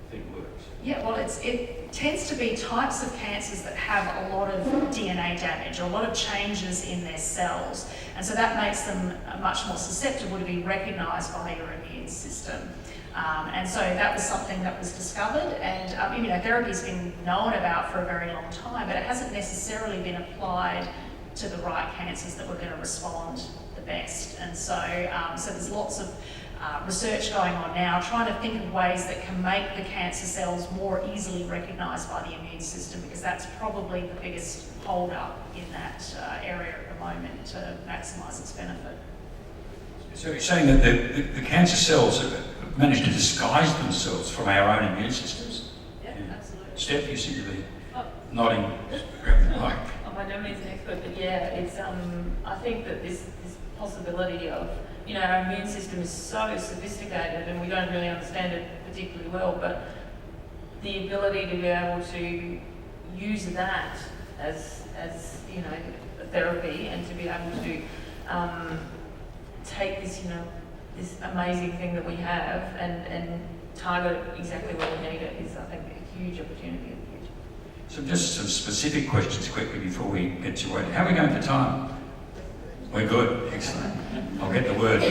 thing works? Yeah, well, it tends to be types of cancers that have a lot of DNA damage or a lot of changes in their cells, and so that makes them much more susceptible to be recognised by your immune system. And so that was something that was discovered, and immunotherapy's been known about for a very long time, but it hasn't necessarily been applied to the right cancers that were going to respond the best. And so, so there's lots of research going on now, trying to think of ways that can make the cancer cells more easily recognised by the immune system, because that's probably the biggest hold-up in that area at the moment to maximise its benefit. So you're saying that the cancer cells have managed to disguise themselves from our own immune systems? Yeah, absolutely. Steph, you seem to be Oh. nodding like. I'm by no means an expert, but yeah, it's I think that this possibility of, our immune system is so sophisticated and we don't really understand it particularly well, but the ability to be able to use that as a therapy, and to be able to take this this amazing thing that we have and target it exactly where we need it is, I think, a huge opportunity in the future. So just some specific questions quickly before we get to it. How are we going for time? We're good, excellent. I'll get the word.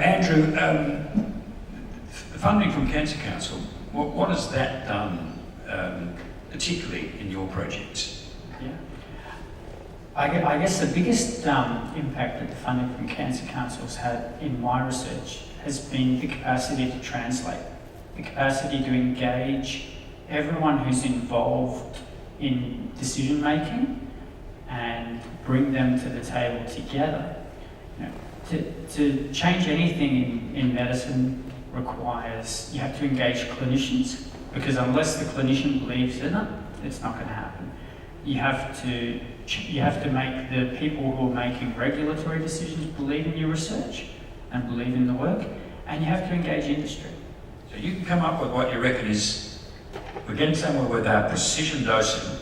Andrew, the funding from Cancer Council, what has that done, particularly in your projects? Yeah. I guess the biggest impact that the funding from Cancer Council's had in my research has been the capacity to translate, the capacity to engage everyone who's involved in decision making and bring them to the table together. To change anything in medicine requires, you have to engage clinicians, because unless the clinician believes in it, it's not going to happen. You have to make the people who are making regulatory decisions believe in your research and believe in the work, and you have to engage industry. So you can come up with what you reckon is, we're getting somewhere with our precision dosing.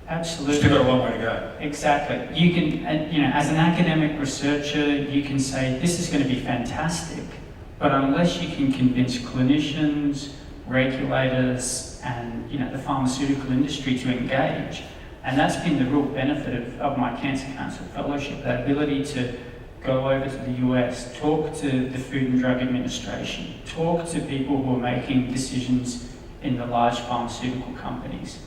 Absolutely. Still got a long way to go. Exactly. You can, as an academic researcher, you can say this is going to be fantastic, but unless you can convince clinicians, regulators, and the pharmaceutical industry to engage, and that's been the real benefit of my Cancer Council fellowship, that ability to go over to the US, talk to the Food and Drug Administration, talk to people who are making decisions in the large pharmaceutical companies,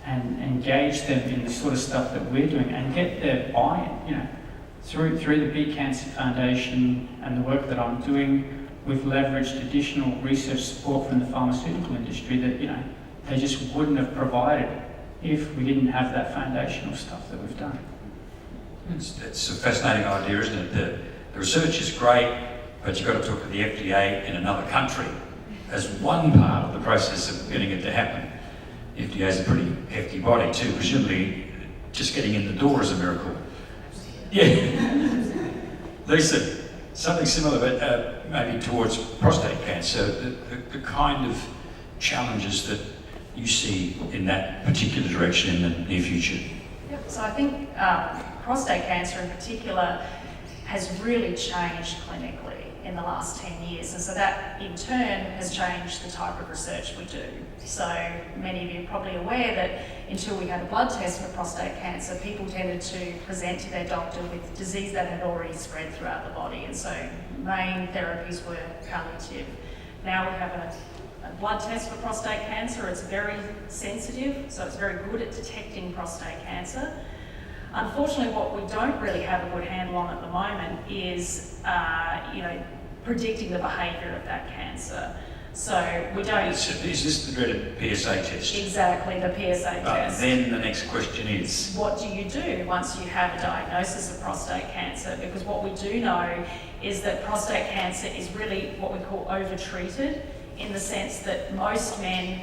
and engage them in the sort of stuff that we're doing, and get their buy-in. Through the Big Cancer Foundation and the work that I'm doing, we've leveraged additional research support from the pharmaceutical industry that they just wouldn't have provided if we didn't have that foundational stuff that we've done. It's a fascinating idea, isn't it? The research is great, but you've got to talk to the FDA in another country as one part of the process of getting it to happen. The FDA is a pretty hefty body too, presumably just getting in the door is a miracle. Yeah. Lisa, something similar, but maybe towards prostate cancer, the kind of challenges that you see in that particular direction in the near future. Yep. So I think prostate cancer in particular has really changed clinically in the last 10 years, and so that in turn has changed the type of research we do. So many of you are probably aware that until we had a blood test for prostate cancer, people tended to present to their doctor with disease that had already spread throughout the body, and so main therapies were palliative. Now we have a blood test for prostate cancer. It's very sensitive, so it's very good at detecting prostate cancer. Unfortunately, what we don't really have a good handle on at the moment is, predicting the behaviour of that cancer. So we don't... Is this the dreaded PSA test? Exactly, the PSA test. Then the next question is... What do you do once you have a diagnosis of prostate cancer? Because what we do know is that prostate cancer is really what we call overtreated, in the sense that most men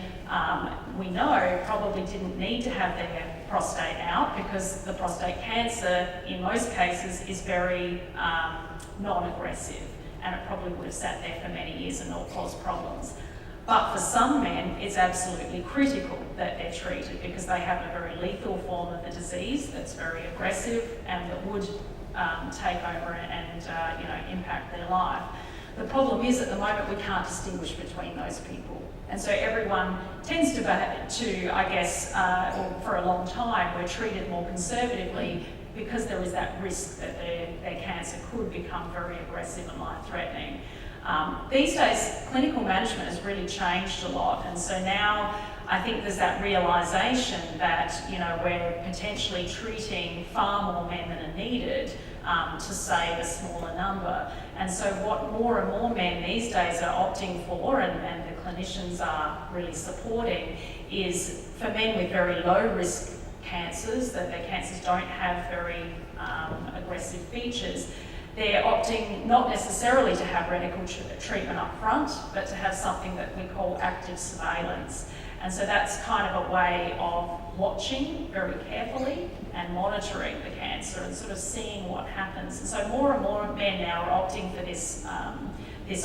we know probably didn't need to have their prostate out because the prostate cancer in most cases is very non-aggressive, and it probably would have sat there for many years and not caused problems. But for some men, it's absolutely critical that they're treated because they have a very lethal form of the disease that's very aggressive and that would take over and impact their life. The problem is at the moment we can't distinguish between those people. And so everyone tends to I guess, or for a long time, we're treated more conservatively because there is that risk that their cancer could become very aggressive and life-threatening. These days, clinical management has really changed a lot, and so now I think there's that realisation that we're potentially treating far more men than are needed to save a smaller number. And so what more and more men these days are opting for, and the clinicians are really supporting, is for men with very low risk cancers, that their cancers don't have very aggressive features, they're opting not necessarily to have radical treatment up front, but to have something that we call active surveillance. And so that's kind of a way of watching very carefully and monitoring the cancer and sort of seeing what happens. And so more and more men now are opting for this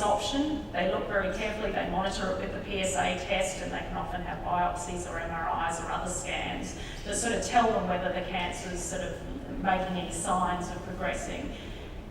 option. They look very carefully, they monitor it with the PSA test, and they can often have biopsies or MRIs or other scans that sort of tell them whether the cancer is sort of making any signs of progressing,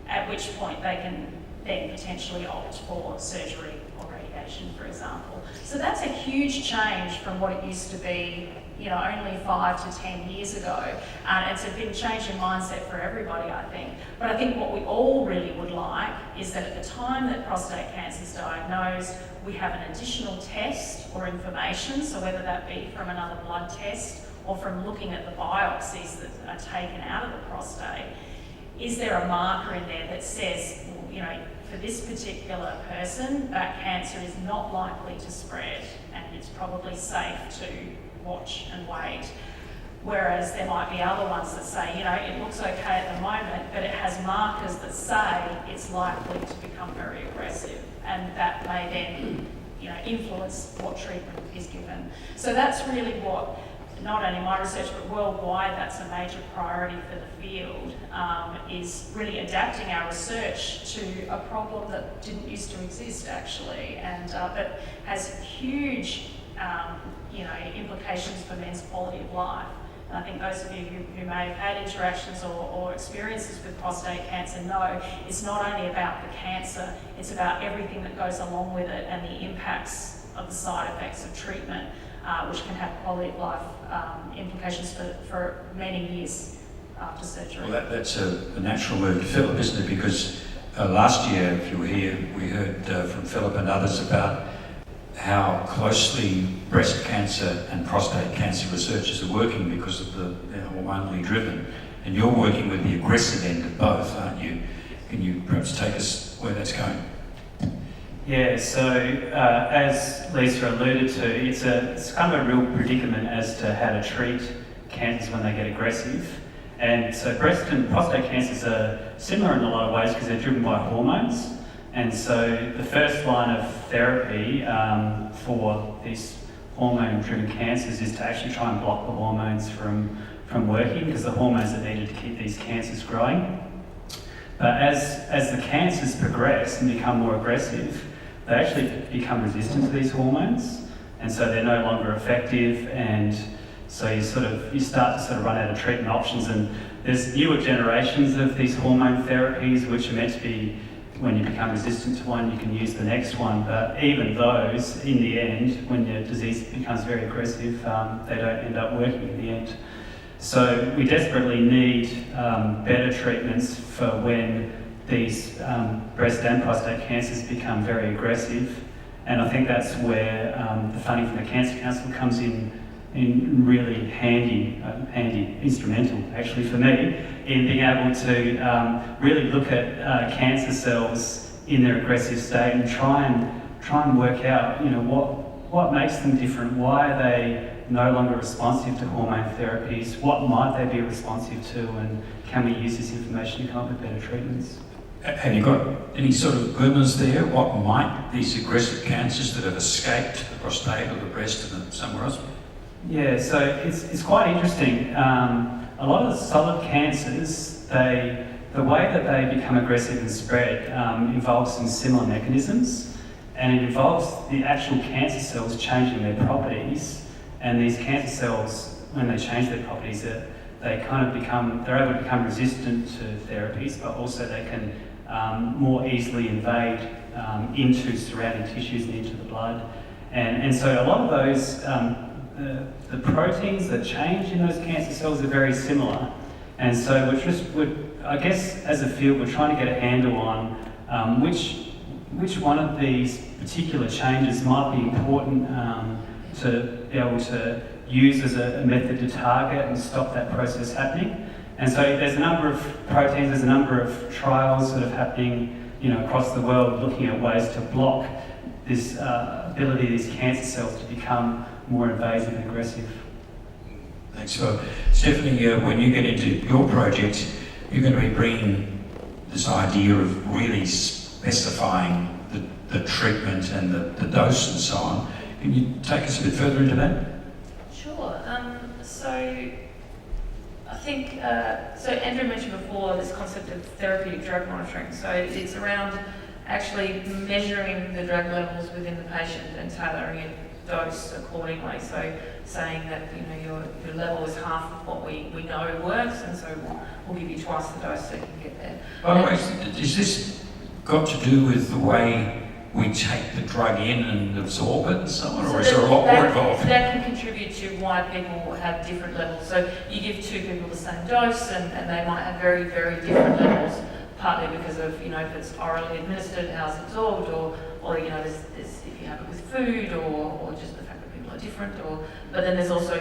at which point they can then potentially opt for surgery or radiation, for example. So that's a huge change from what it used to be, only 5 to 10 years ago. And it's been a change in mindset for everybody, I think. But I think what we all really would like is that at the time that prostate cancer is diagnosed, we have an additional test or information, so whether that be from another blood test or from looking at the biopsies that are taken out of the prostate. Is there a marker in there that says, for this particular person, that cancer is not likely to spread and it's probably safe to watch and wait? Whereas there might be other ones that say, it looks okay at the moment, but it has markers that say it's likely to become very aggressive, and that may then, influence what treatment is given. So that's really what, not only my research, but worldwide, that's a major priority for the field, is really adapting our research to a problem that didn't used to exist, actually, and that has huge, implications for men's quality of life. And I think those of you who may have had interactions or experiences with prostate cancer know it's not only about the cancer, it's about everything that goes along with it and the impacts of the side effects of treatment, which can have quality of life implications for many years after surgery. Well, that's a natural move to Philip, isn't it? Because last year, if you were here, we heard from Philip and others about how closely breast cancer and prostate cancer researchers are working because of the hormonally driven. And you're working with the aggressive end of both, aren't you? Can you perhaps take us where that's going? Yeah, so as Lisa alluded to, it's kind of a real predicament as to how to treat cancers when they get aggressive. And so breast and prostate cancers are similar in a lot of ways because they're driven by hormones. And so the first line of therapy for these hormone-driven cancers is to actually try and block the hormones from working, because the hormones are needed to keep these cancers growing. But as the cancers progress and become more aggressive, they actually become resistant to these hormones, and so they're no longer effective, and so you start to sort of run out of treatment options. And there's newer generations of these hormone therapies which are meant to be, when you become resistant to one, you can use the next one. But even those, in the end, when the disease becomes very aggressive, they don't end up working in the end. So we desperately need better treatments for when these breast and prostate cancers become very aggressive. And I think that's where the funding from the Cancer Council comes in really handy, instrumental actually for me, in being able to really look at cancer cells in their aggressive state and try and work out, what makes them different, why are they no longer responsive to hormone therapies, what might they be responsive to, and can we use this information to come up with better treatments? Have you got any sort of glimmers there? What might these aggressive cancers that have escaped the prostate or the breast and somewhere else? Yeah, so it's quite interesting. A lot of the solid cancers, the way that they become aggressive and spread involves some similar mechanisms, and it involves the actual cancer cells changing their properties. And these cancer cells, when they change their properties, they're able to become resistant to therapies, but also they can more easily invade into surrounding tissues and into the blood. And so a lot of those, the proteins that change in those cancer cells are very similar. And so I guess as a field, we're trying to get a handle on which one of these particular changes might be important to be able to use as a method to target and stop that process happening. And so there's a number of proteins, there's a number of trials that are happening, across the world, looking at ways to block this ability of these cancer cells to become more invasive and aggressive. Thanks. So, Stephanie, when you get into your project, you're going to be bringing this idea of really specifying the treatment and the dose and so on. Can you take us a bit further into that? Sure. So I think, so Andrew mentioned before this concept of therapeutic drug monitoring. So it's around actually measuring the drug levels within the patient and tailoring a dose accordingly. So saying that your level is half of what we know works, and so we'll give you twice the dose so you can get there. By the way, is this got to do with the way we take the drug in and absorb it and so on, or is there a lot more involved? That can contribute to why people have different levels. So you give two people the same dose and they might have very, very different levels, partly because of, if it's orally administered, how it's absorbed, or there's if you have it with food, or just the fact that people are different, but then there's also,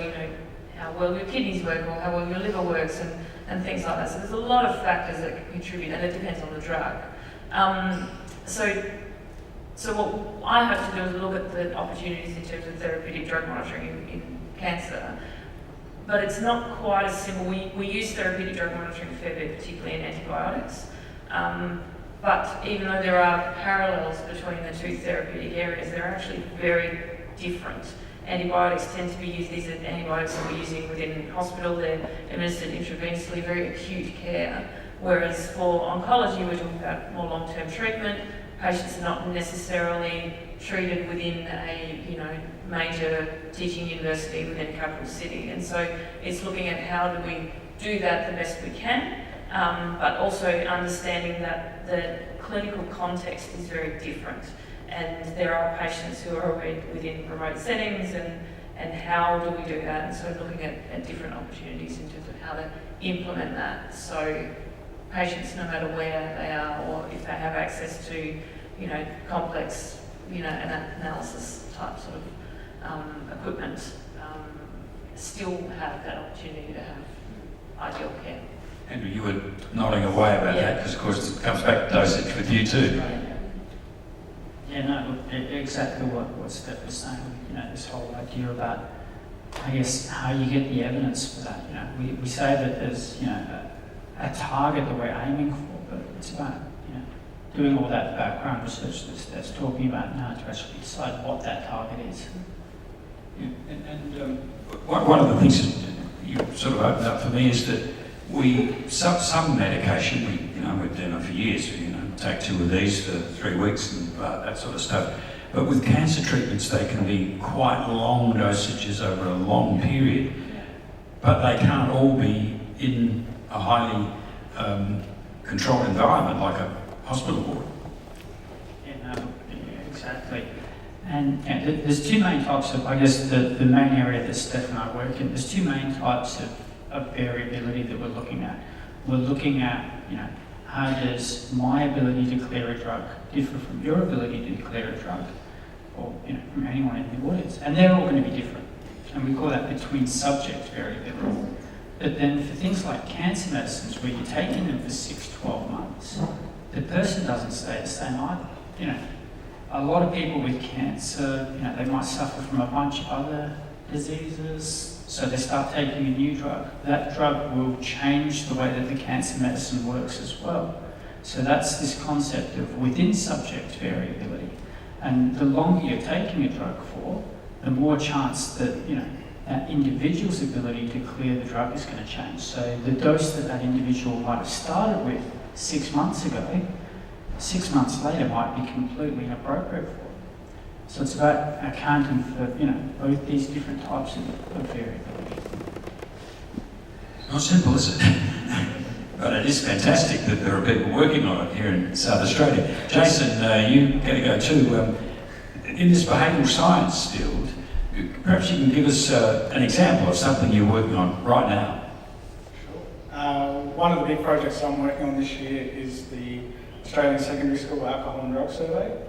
how well your kidneys work or how well your liver works and things like that. So there's a lot of factors that can contribute, and it depends on the drug. So what I have to do is look at the opportunities in terms of therapeutic drug monitoring in cancer, but it's not quite as simple. We use therapeutic drug monitoring a fair bit, particularly in antibiotics, but even though there are parallels between the two therapeutic areas, they're actually very different. Antibiotics tend to be used, these are antibiotics that we're using within hospital, they're administered intravenously, very acute care, whereas for oncology we're talking about more long-term treatment. Patients are not necessarily treated within a major teaching university within a capital city, and so it's looking at how do we do that the best we can, but also understanding that the clinical context is very different, and there are patients who are already within remote settings, and how do we do that, and so looking at different opportunities in terms of how to implement that. So patients, no matter where they are, or if they have access to, complex, an analysis type sort of equipment, still have that opportunity to have ideal care. Andrew, you were nodding away about that because, of course, it comes back to dosage with you too. Yeah, no, exactly what Steph was saying. This whole idea about, I guess, how you get the evidence for that. We say that there's, a target that we're aiming for, but it's about doing all that background research that's talking about now to actually decide what that target is. Yeah, and one of the things that you sort of opened up for me is that some medication we've done it for years. Take 2 of these for 3 weeks and that sort of stuff. But with cancer treatments, they can be quite long dosages over a long period, but they can't all be in a highly controlled environment like a hospital ward. Yeah, exactly. And there's two main types of, I guess, the main area that Steph and I work in, there's two main types of variability that we're looking at. We're looking at, how does my ability to clear a drug differ from your ability to clear a drug, or from anyone in the audience? And they're all going to be different. And we call that between subject variability. But then for things like cancer medicines, where you're taking them for 6-12 months, the person doesn't stay the same either. A lot of people with cancer, they might suffer from a bunch of other diseases, so they start taking a new drug. That drug will change the way that the cancer medicine works as well. So that's this concept of within subject variability. And the longer you're taking a drug for, the more chance that, that individual's ability to clear the drug is going to change. So the dose that individual might have started with 6 months ago, 6 months later might be completely inappropriate for them. So it's about accounting for, both these different types of variability. Not simple, is it? But it is fantastic that there are people working on it here in South Australia. Jason, you get to go too. In this behavioural science field, perhaps you can give us an example of something you're working on right now. Sure. One of the big projects I'm working on this year is the Australian Secondary School Alcohol and Drug Survey.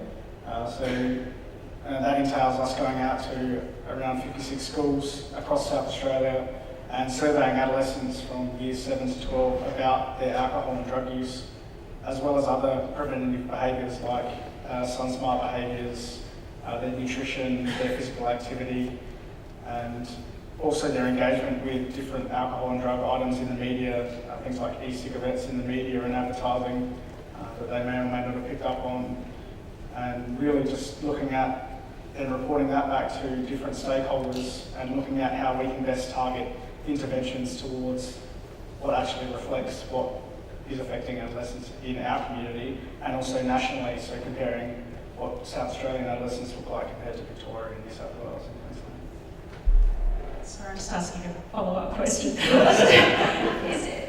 That entails us going out to around 56 schools across South Australia and surveying adolescents from years 7 to 12 about their alcohol and drug use, as well as other preventative behaviours like Sun Smart behaviours, their nutrition, their physical activity, and also their engagement with different alcohol and drug items in the media, things like e-cigarettes in the media and advertising that they may or may not have picked up on, and really just looking at and reporting that back to different stakeholders and looking at how we can best target interventions towards what actually reflects what is affecting adolescents in our community and also nationally, so comparing what South Australian adolescents look like compared to Victoria and New South Wales and Queensland. Sorry, I'm just asking a follow-up question.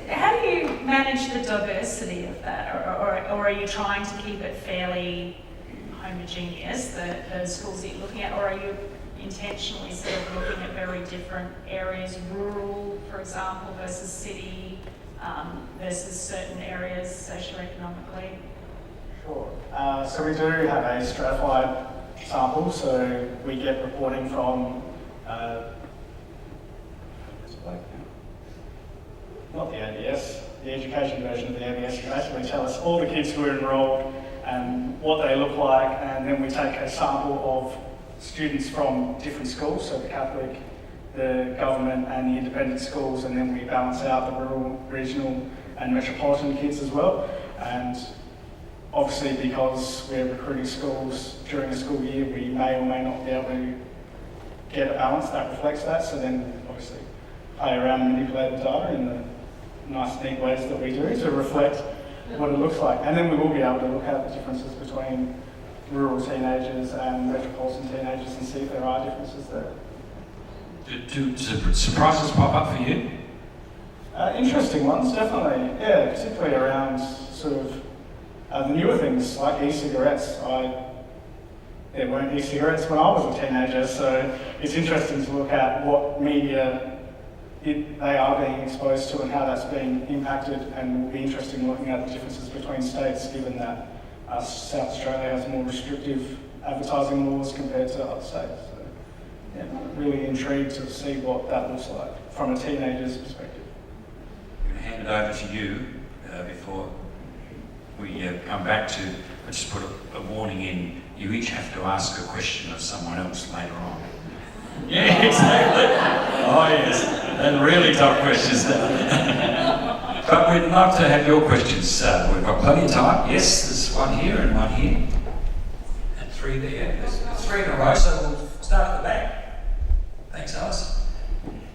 How do you manage the diversity of that, or are you trying to keep it fairly homogeneous, the schools that you're looking at, or are you intentionally sort of looking at very different areas, rural, for example, versus city, versus certain areas socioeconomically? Sure. So we do have a stratified sample, so we get reporting from not the ABS, the education version of the ABS. You basically tell us all the kids who are enrolled and what they look like, and then we take a sample of students from different schools, so the Catholic, the government and the independent schools, and then we balance out the rural, regional and metropolitan kids as well. And obviously because we're recruiting schools during a school year, we may or may not be able to get a balance that reflects that, so then obviously play around and manipulate the data in the nice neat ways that we do to reflect what it looks like. And then we will be able to look at the differences between rural teenagers and metropolitan teenagers and see if there are differences there. Do surprises pop up for you? Interesting ones, definitely. Yeah, particularly around sort of the newer things like e-cigarettes. There weren't e-cigarettes when I was a teenager, so it's interesting to look at what media they are being exposed to and how that's being impacted, and will be interesting looking at the differences between states, given that South Australia has more restrictive advertising laws compared to other states. So, yeah, really intrigued to see what that looks like from a teenager's perspective. I'm going to hand it over to you before we come back to, I just put a warning in, you each have to ask a question of someone else later on. Yeah, exactly. Oh yes, and really tough questions now. But we'd love to have your questions. We've got plenty of time. Yes, there's one here and one here. And three there. There's three in a row, so we'll start at the back. Thanks, Alice.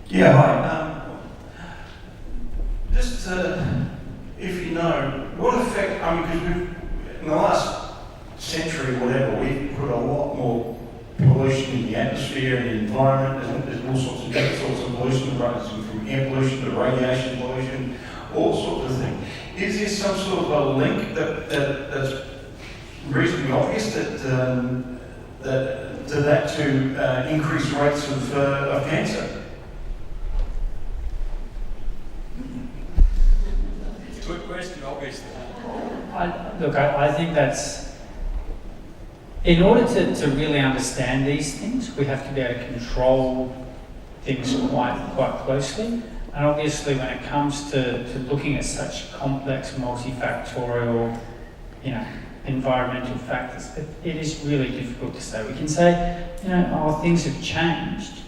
Yeah, hi. Just if you know, what effect, because in the last century, whatever, we've put a lot more pollution in the atmosphere and the environment. There's all sorts of different sorts of pollution, ranging from air pollution to radiation pollution, all sorts of things. Is there some sort of a link that's reasonably obvious to increased rates of cancer? Good question, obviously. I think that's, in order to really understand these things, we have to be able to control things quite closely. And obviously when it comes to looking at such complex, multifactorial, environmental factors, it is really difficult to say. We can say, things have changed,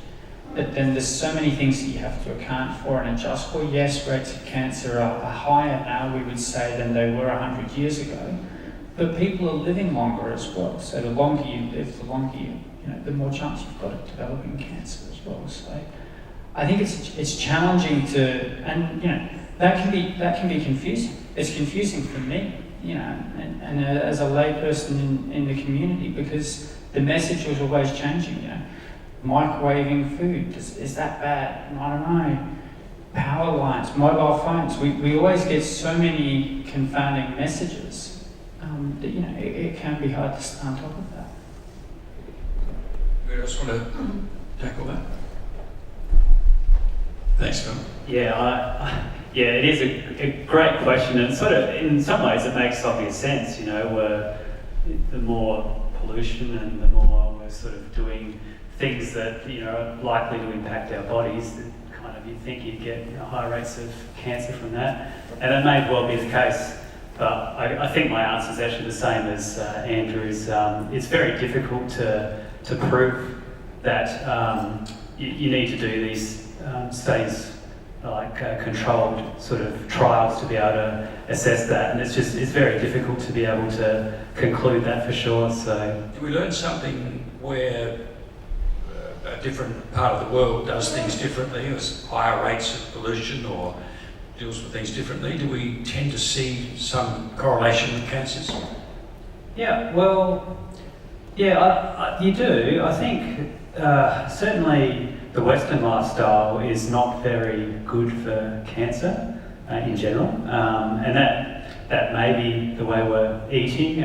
but then there's so many things that you have to account for and adjust for. Yes, rates of cancer are higher now, we would say, than they were 100 years ago, but people are living longer as well. So the longer you live, the longer the more chance you've got of developing cancer as well. So I think it's challenging to, and that can be confusing. It's confusing for me, and as a layperson in the community, because the message was always changing. Microwaving food, is that bad? I don't know. Power lines, mobile phones. We always get so many confounding messages that it can be hard to stay on top of that. I just want to tackle that. Thanks, Phil. Yeah, it is a great question, and sort of in some ways it makes obvious sense. Where the more pollution and the more we're sort of doing things that are likely to impact our bodies, that kind of you'd think you'd get high rates of cancer from that, and that may well be the case. But I think my answer is actually the same as Andrew's. It's very difficult to prove that you need to do these studies like controlled sort of trials to be able to assess that, and it's very difficult to be able to conclude that for sure. So we learned something where a different part of the world does things differently, has higher rates of pollution or deals with things differently. Do we tend to see some correlation with cancers? Yeah, well, you do. I think certainly the Western lifestyle is not very good for cancer in general, and that may be the way we're eating,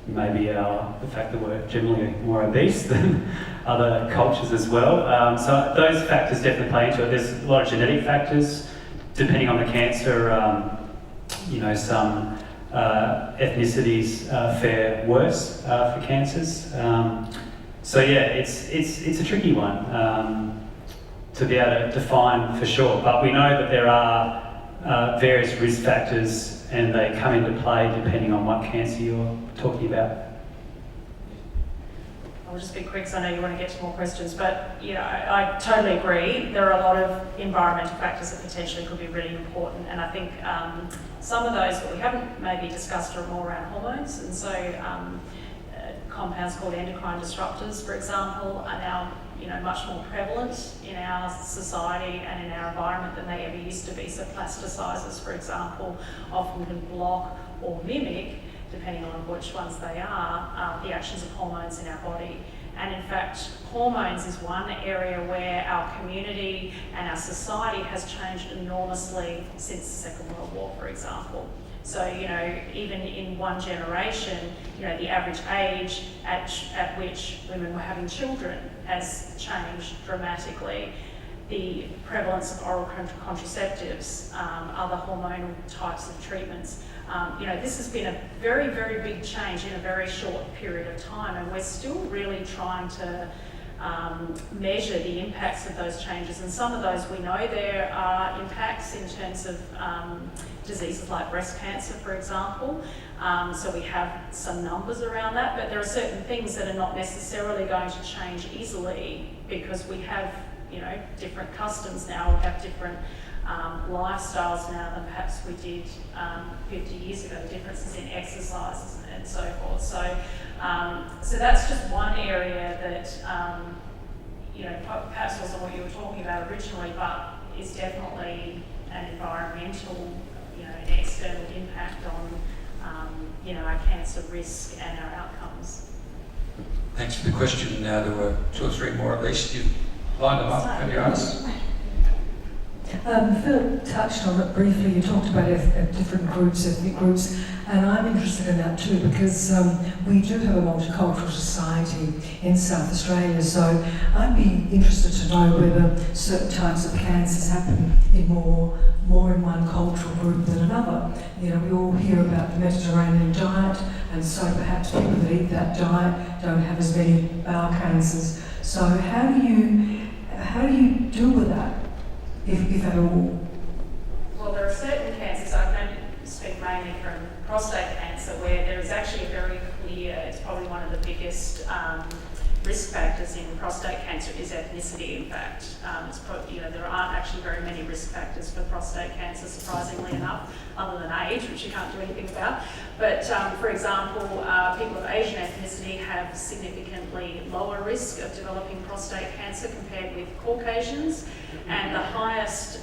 maybe the fact that we're generally more obese than other cultures as well. So those factors definitely play into it. There's a lot of genetic factors depending on the cancer. Some ethnicities fare worse for cancers. So yeah, it's a tricky one to be able to define for sure. But we know that there are various risk factors, and they come into play depending on what cancer you're talking about. I'll just be quick because I know you want to get to more questions, but I totally agree. There are a lot of environmental factors that potentially could be really important, and I think some of those that we haven't maybe discussed are more around hormones, and so compounds called endocrine disruptors, for example, are now much more prevalent in our society and in our environment than they ever used to be. So plasticizers, for example, often can block or mimic, depending on which ones they are, the actions of hormones in our body. And in fact, hormones is one area where our community and our society has changed enormously since the Second World War, for example. So, even in one generation, the average age at which women were having children has changed dramatically. The prevalence of oral contraceptives, other hormonal types of treatments. This has been a very, very big change in a very short period of time, and we're still really trying to measure the impacts of those changes. And some of those we know there are impacts in terms of diseases like breast cancer, for example. So we have some numbers around that, but there are certain things that are not necessarily going to change easily because we have different customs now, we have different lifestyles now than perhaps we did 50 years ago, the differences in exercise and so forth. So that's just one area that, perhaps wasn't what you were talking about originally, but is definitely an environmental, an external impact on, our cancer risk and our outcomes. Thanks for the question. Now there were 2 or 3 more at least. You've lined them up. Have you asked? Phil touched on it briefly. You talked about different groups, ethnic groups, and I'm interested in that too because we do have a multicultural society in South Australia. So I'd be interested to know whether certain types of cancers happen in more in one cultural group than another. We all hear about the Mediterranean diet, and so perhaps people that eat that diet don't have as many bowel cancers. So how do you deal with that? If at all? Well, there are certain cancers, I can speak mainly from prostate cancer, where there is actually a very clear, it's probably one of the biggest risk factors in prostate cancer is ethnicity. in fact. It's probably, there aren't actually very many risk factors for prostate cancer, surprisingly enough, other than age, which you can't do anything about. But for example, people of Asian ethnicity have significantly lower risk of developing prostate cancer compared with Caucasians, and the highest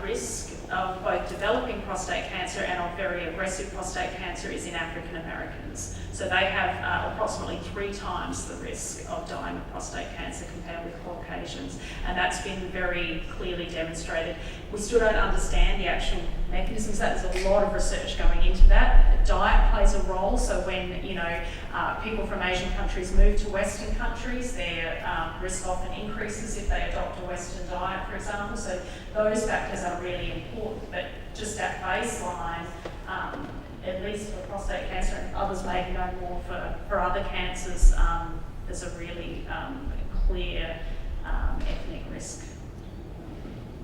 risk of both developing prostate cancer and of very aggressive prostate cancer is in African Americans. So they have approximately 3 times the risk of dying of prostate cancer compared with Caucasians, and that's been very clearly demonstrated. We still don't understand the actual mechanisms. There's a lot of research going into that. Diet plays a role, so when people from Asian countries move to Western countries, their risk often increases if they adopt a Western diet, for example. So those factors are really important, but just at baseline, at least for prostate cancer, and others may know more for other cancers, there's a really clear ethnic risk.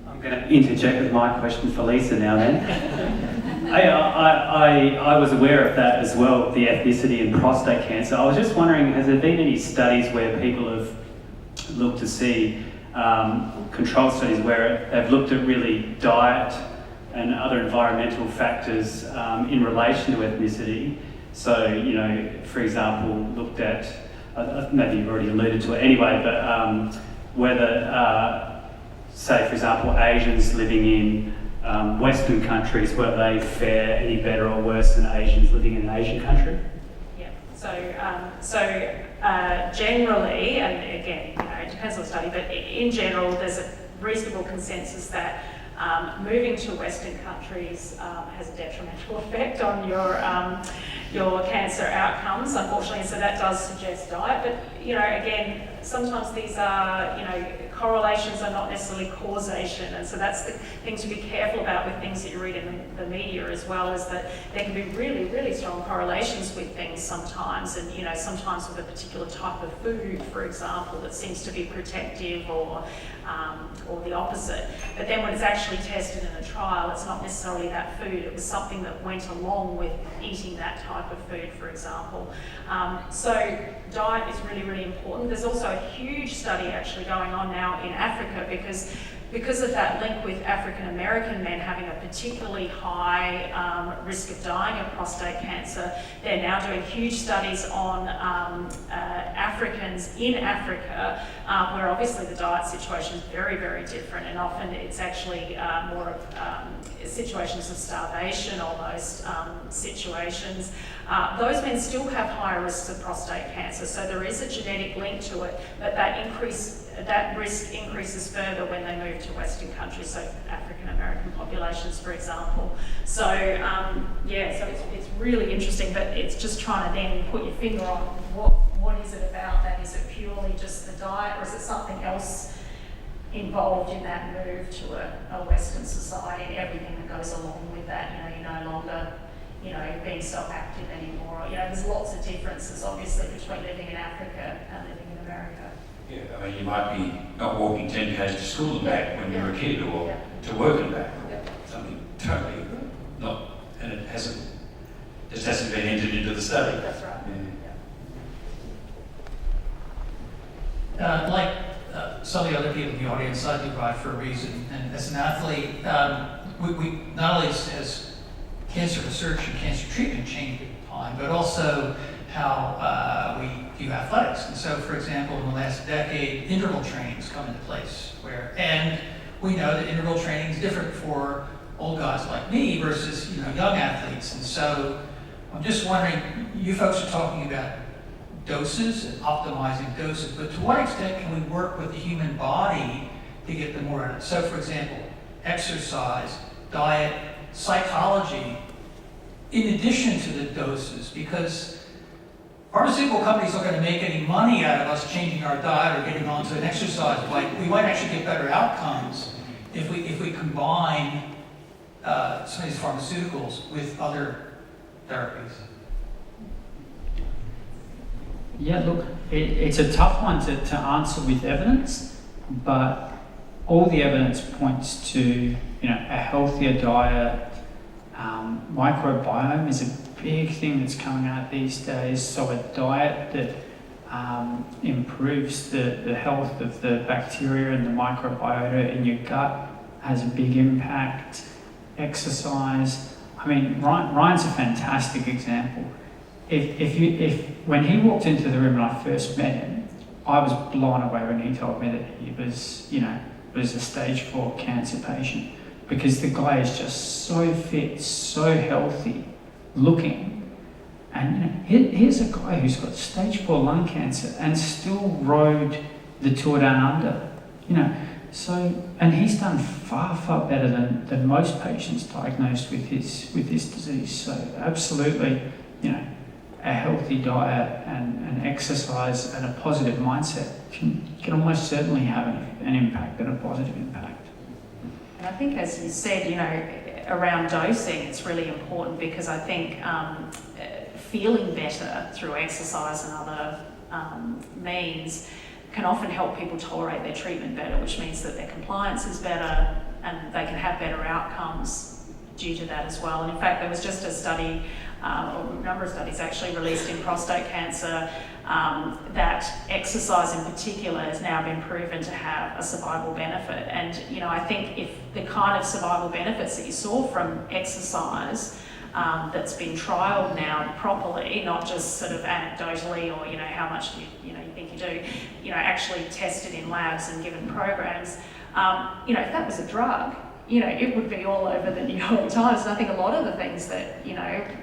I'm going to interject with my question for Lisa now then. I was aware of that as well, the ethnicity in prostate cancer. I was just wondering, has there been any studies where people have looked to see, control studies where they've looked at really diet and other environmental factors in relation to ethnicity? So, for example, looked at, maybe you've already alluded to it anyway, but whether, say, for example, Asians living in Western countries, whether they fare any better or worse than Asians living in an Asian country? Yeah, so generally, and again, it depends on the study, but in general, there's a reasonable consensus that moving to Western countries has a detrimental effect on your cancer outcomes, unfortunately, and so that does suggest diet. But, again, sometimes these are, correlations are not necessarily causation, and so that's the thing to be careful about with things that you read in the media as well, is that there can be really, really strong correlations with things sometimes, and sometimes with a particular type of food, for example, that seems to be protective or the opposite. But then when it's actually tested in a trial, it's not necessarily that food, it was something that went along with eating that type of food, for example. So diet is really, really important. There's also a huge study actually going on now in Africa because of that link with African American men having a particularly high risk of dying of prostate cancer. They're now doing huge studies on Africans in Africa, where obviously the diet situation is very, very different, and often it's actually more of situations of starvation, almost situations. Those men still have higher risks of prostate cancer, so there is a genetic link to it, but that risk increases further when they move to Western countries, so African American populations, for example. So so it's really interesting, but it's just trying to then put your finger on what is it about that? Is it purely just the diet, or is it something else involved in that move to a Western society and everything that goes along with that? You're no longer being so active anymore. There's lots of differences, obviously, between living in Africa and living in America. Yeah, I mean, you might be not walking 10 k's to school and back when you're a kid, or to work and back. Something totally not, and it hasn't been entered into the study. That's right. Like some of the other people in the audience, I do ride for a reason, and as an athlete, we not only as cancer research and cancer treatment change with time, but also how we view athletics. And so, for example, in the last decade, interval training's come into place, and we know that interval training is different for old guys like me versus young athletes. And so, I'm just wondering, you folks are talking about doses and optimizing doses, but to what extent can we work with the human body to get the more out of it? So, for example, exercise, diet, psychology, in addition to the doses, because pharmaceutical companies aren't going to make any money out of us changing our diet or getting onto an exercise plan. We might actually get better outcomes if we combine some of these pharmaceuticals with other therapies. Yeah, look, it's a tough one to answer with evidence, but all the evidence points to a healthier diet. Microbiome is a big thing that's coming out these days. So a diet that improves the health of the bacteria and the microbiota in your gut, has a big impact. Exercise. I mean, Ryan's a fantastic example. If when he walked into the room and I first met him, I was blown away when he told me that he was a stage 4 cancer patient, because the guy is just so fit, so healthy looking. And here's a guy who's got stage 4 lung cancer and still rode the Tour Down Under, So, and he's done far, far better than most patients diagnosed with this disease. So, absolutely, a healthy diet and exercise and a positive mindset can almost certainly have an impact and a positive impact. And I think, as you said, around dosing, it's really important, because I think feeling better through exercise and other means can often help people tolerate their treatment better, which means that their compliance is better and they can have better outcomes due to that as well. And in fact, there was just a study, or a number of studies actually released in prostate cancer, that exercise in particular has now been proven to have a survival benefit. And, I think if the kind of survival benefits that you saw from exercise that's been trialled now properly, not just sort of anecdotally or, how much you think you do, actually tested in labs and given programs, if that was a drug, it would be all over the New York Times. And I think a lot of the things that,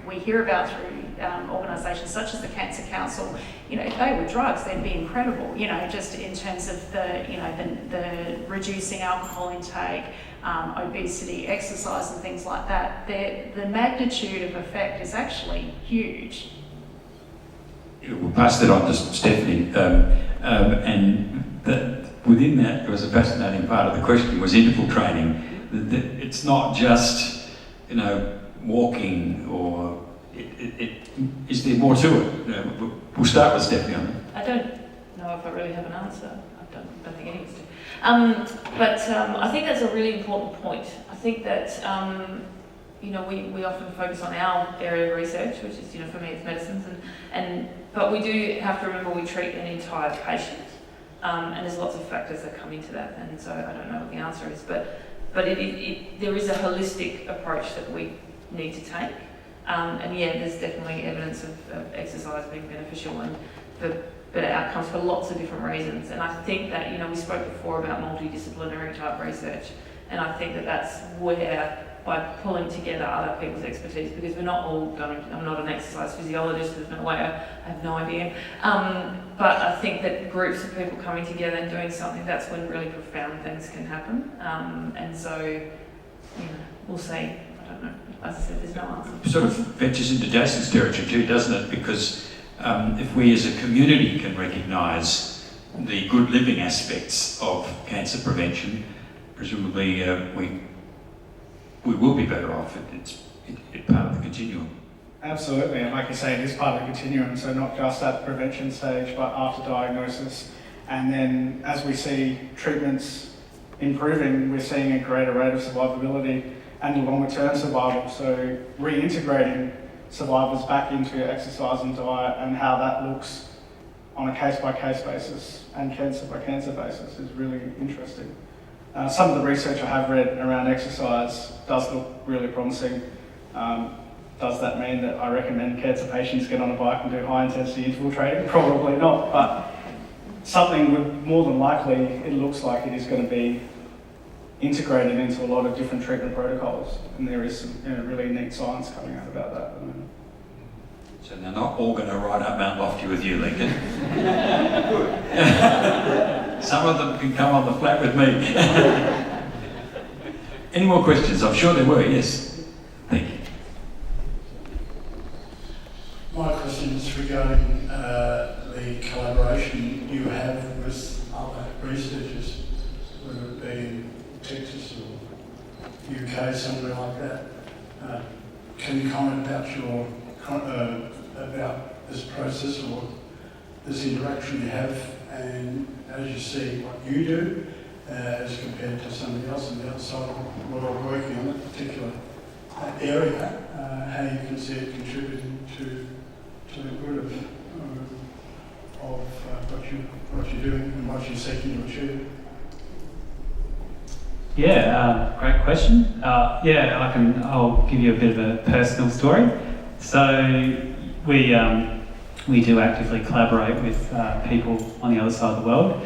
we hear about through organisations such as the Cancer Council, if they were drugs, they'd be incredible, just in terms of the reducing alcohol intake, obesity, exercise and things like that. The magnitude of effect is actually huge. We'll pass that on to Stephanie. Within that, there was a fascinating part of the question was interval training. It's not just, walking, or is there more to it? We'll start with Stephanie on that. I don't know if I really have an answer. I don't think any of us do. But I think that's a really important point. I think that, we often focus on our area of research, which is, for me, it's medicines, but we do have to remember we treat an entire patient, and there's lots of factors that come into that, and so I don't know what the answer is, but there is a holistic approach that we need to take, and there's definitely evidence of exercise being beneficial and for better outcomes for lots of different reasons. And I think that, we spoke before about multidisciplinary type research, and I think that that's where, by pulling together other people's expertise, because we're not all going to, I'm not an exercise physiologist, there's no way, I have no idea, but I think that groups of people coming together and doing something, that's when really profound things can happen, and so, we'll see. I don't know. As I said, there's no answer. Sort of ventures into Jason's territory too, doesn't it? Because if we as a community can recognise the good living aspects of cancer prevention, presumably we will be better off. It's part of the continuum. Absolutely, and like you say, it is part of the continuum, so not just at the prevention stage, but after diagnosis. And then as we see treatments improving, we're seeing a greater rate of survivability and longer term survival. So reintegrating survivors back into exercise and diet, and how that looks on a case-by-case basis and cancer-by-cancer basis is really interesting. Some of the research I have read around exercise does look really promising. Does that mean that I recommend cancer patients get on a bike and do high-intensity interval training? Probably not, but something would more than likely, it looks like it is going to be integrated into a lot of different treatment protocols, and there is some really neat science coming out about that at the moment. So they're not all going to ride up Mount Lofty with you, Lincoln. Some of them can come on the flat with me. Any more questions? I'm sure there were, yes. Thank you. My question is regarding the collaboration you have with other researchers, whether it be in Texas or UK, somewhere like that. Can you comment about this process or this interaction you have, and as you see what you do as compared to somebody else on the other side of the world working on that particular area, how you can see it contributing to the good of what you're doing and what you're seeking to achieve? Yeah, great question. I'll give you a bit of a personal story. So we do actively collaborate with people on the other side of the world.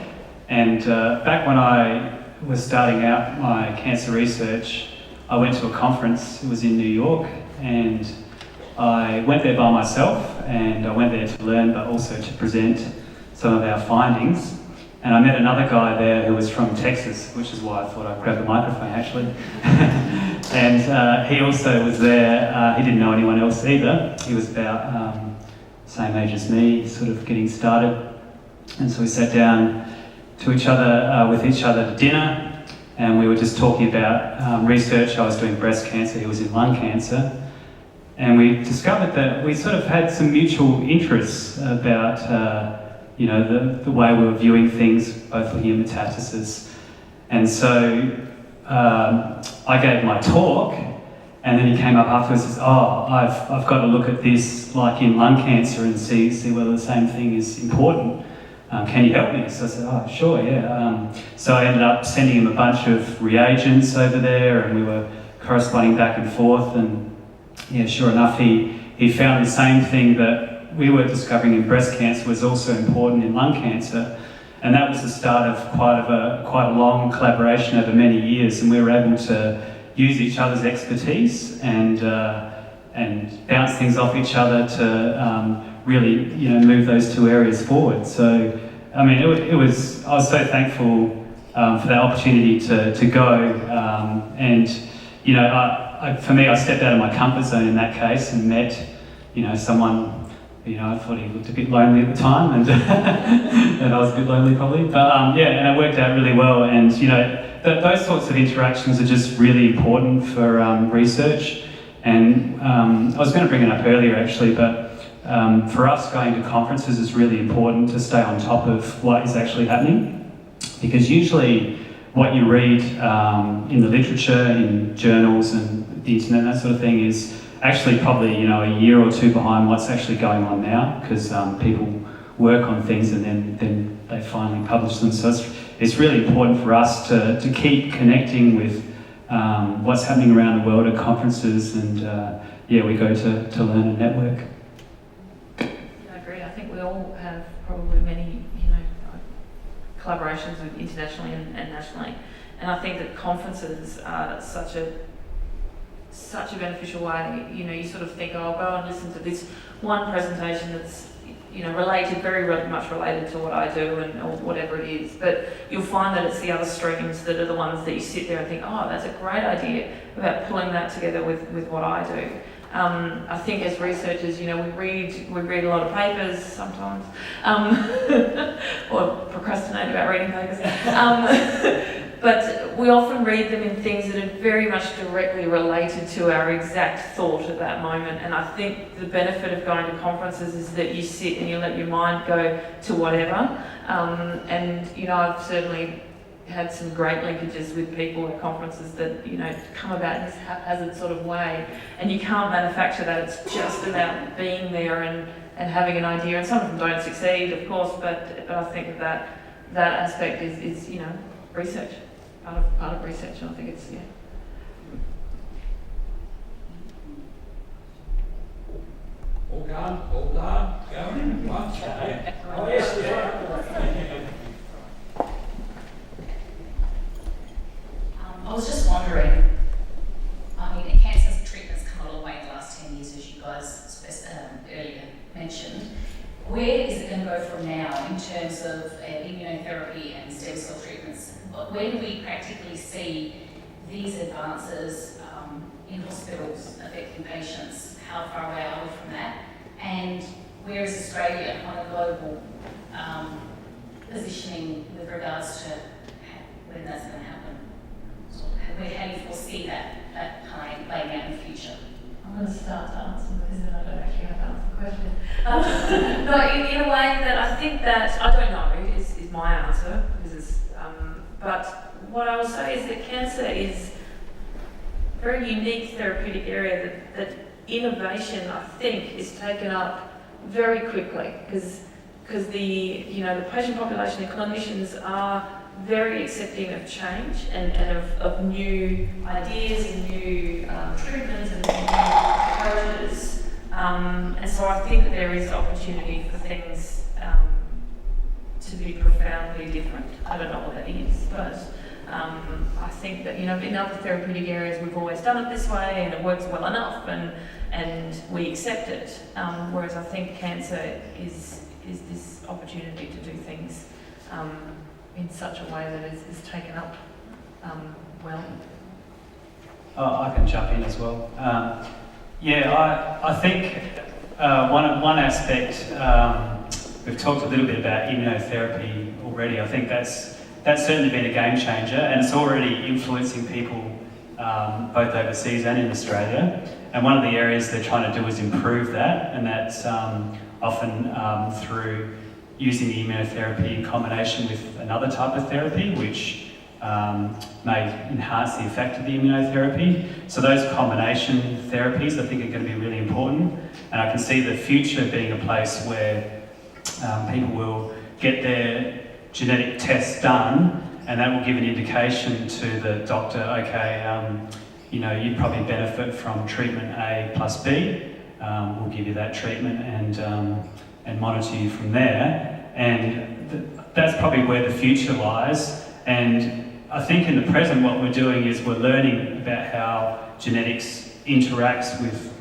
And back when I was starting out my cancer research, I went to a conference. It was in New York, and I went there by myself, and I went there to learn, but also to present some of our findings. And I met another guy there who was from Texas, which is why I thought I'd grab the microphone actually. And he also was there. He didn't know anyone else either. He was about same age as me, sort of getting started. And so we sat down with each other to dinner, and we were just talking about research. I was doing breast cancer, he was in lung cancer. And we discovered that we sort of had some mutual interests about the way we were viewing things, both looking at metastasis. And so I gave my talk, and then he came up afterwards and says, I've got to look at this like in lung cancer and see whether the same thing is important. Can you help me? So I said, sure, yeah. So I ended up sending him a bunch of reagents over there, and we were corresponding back and forth, and yeah, sure enough, he found the same thing that we were discovering in breast cancer was also important in lung cancer. And that was the start of quite a long collaboration over many years, and we were able to use each other's expertise and bounce things off each other to really move those two areas forward. So I mean, I was so thankful for that opportunity to go, for me, I stepped out of my comfort zone in that case and met someone. I thought he looked a bit lonely at the time, and and I was a bit lonely probably. But and it worked out really well. And those sorts of interactions are just really important for research. And I was going to bring it up earlier actually, but for us, going to conferences is really important to stay on top of what is actually happening, because usually what you read in the literature, in journals and the internet, that sort of thing, is actually probably a year or two behind what's actually going on now, because people work on things and then they finally publish them. So it's really important for us to keep connecting with what's happening around the world at conferences, and we go to learn and network. I agree. I think we all have probably many collaborations with internationally and nationally, and I think that conferences are such a beneficial way. You sort of think, I'll go and listen to this one presentation that's very much related to what I do or whatever it is, but you'll find that it's the other streams that are the ones that you sit there and think, that's a great idea, about pulling that together with what I do. I think as researchers, we read a lot of papers sometimes, or procrastinate about reading papers. But we often read them in things that are very much directly related to our exact thought at that moment. And I think the benefit of going to conferences is that you sit and you let your mind go to whatever. I've certainly had some great linkages with people at conferences that, come about in this haphazard sort of way. And you can't manufacture that. It's just about being there and having an idea. And some of them don't succeed, of course, but I think that aspect is research. Part of research, and I think it's, All done, going, once, yeah. Oh yes, yeah. I was just wondering, cancer treatment's come a long way in the last 10 years, as you guys earlier mentioned. Where is it going to go from now in terms of immunotherapy and stem cell treatments? Where do we practically see these advances in hospitals affecting patients? How far away are we from that? And where is Australia on a global positioning with regards to when that's going to happen? So how do you foresee that playing out in the future? I'm going to start to answer because then I don't actually have to answer the question. No, in a way that I think that, I don't know, is my answer. But what I will say is that cancer is a very unique therapeutic area that innovation, I think, is taken up very quickly, because because the patient population, the clinicians are very accepting of change and of new ideas and new treatments and new approaches. And so I think that there is opportunity for things to be profoundly different. I don't know what that is, but I think that, in other therapeutic areas we've always done it this way and it works well enough and we accept it. Whereas I think cancer is this opportunity to do things in such a way that is taken up well. I can jump in as well. I think one aspect, we've talked a little bit about immunotherapy already. I think that's certainly been a game changer, and it's already influencing people both overseas and in Australia. And one of the areas they're trying to do is improve that, and that's often through using the immunotherapy in combination with another type of therapy, which may enhance the effect of the immunotherapy. So those combination therapies, I think, are going to be really important. And I can see the future being a place where people will get their genetic tests done, and that will give an indication to the doctor, okay, you'd probably benefit from treatment A plus B. We'll give you that treatment and monitor you from there. And that's probably where the future lies. And I think in the present what we're doing is we're learning about how genetics interacts with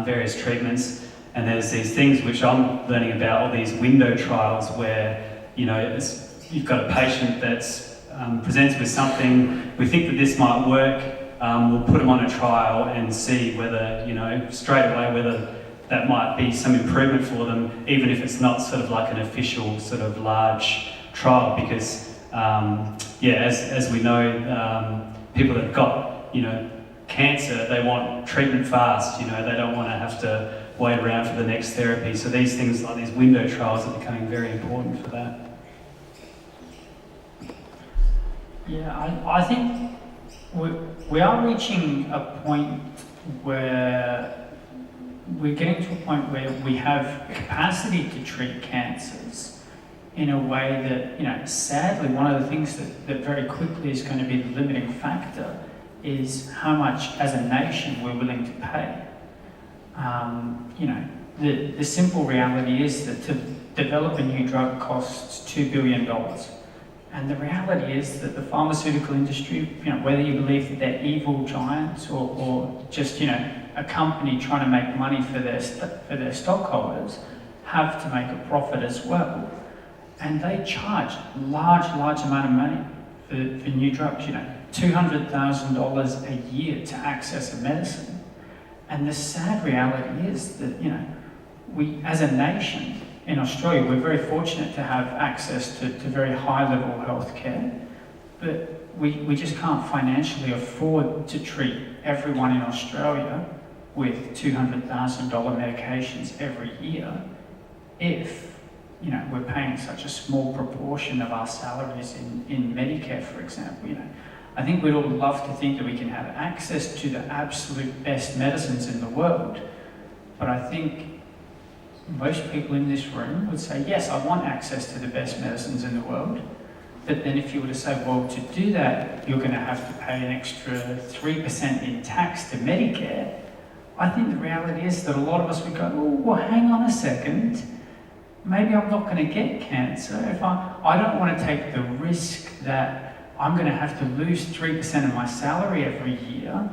various treatments. And there's these things which I'm learning about, all these window trials where, you've got a patient that's presents with something, we think that this might work, we'll put them on a trial and see whether, straight away whether that might be some improvement for them, even if it's not sort of like an official sort of large trial, because as we know, people that have got, cancer, they want treatment fast, they don't want to have to wait around for the next therapy. So these things like these window trials are becoming very important for that. Yeah, I think we are reaching a point where we're getting to a point where we have capacity to treat cancers in a way that, sadly, one of the things that very quickly is going to be the limiting factor is how much as a nation we're willing to pay. The simple reality is that to develop a new drug costs $2 billion. And the reality is that the pharmaceutical industry, whether you believe that they're evil giants or just, a company trying to make money for their stockholders, have to make a profit as well. And they charge large amount of money for new drugs, $200,000 a year to access a medicine. And the sad reality is that, we, as a nation in Australia, we're very fortunate to have access to very high-level healthcare, but we just can't financially afford to treat everyone in Australia with $200,000 medications every year if, we're paying such a small proportion of our salaries in Medicare, for example. I think we'd all love to think that we can have access to the absolute best medicines in the world, but I think most people in this room would say, yes, I want access to the best medicines in the world, but then if you were to say, well, to do that, you're going to have to pay an extra 3% in tax to Medicare, I think the reality is that a lot of us would go, oh, well, hang on a second, maybe I'm not going to get cancer if I don't want to take the risk that I'm going to have to lose 3% of my salary every year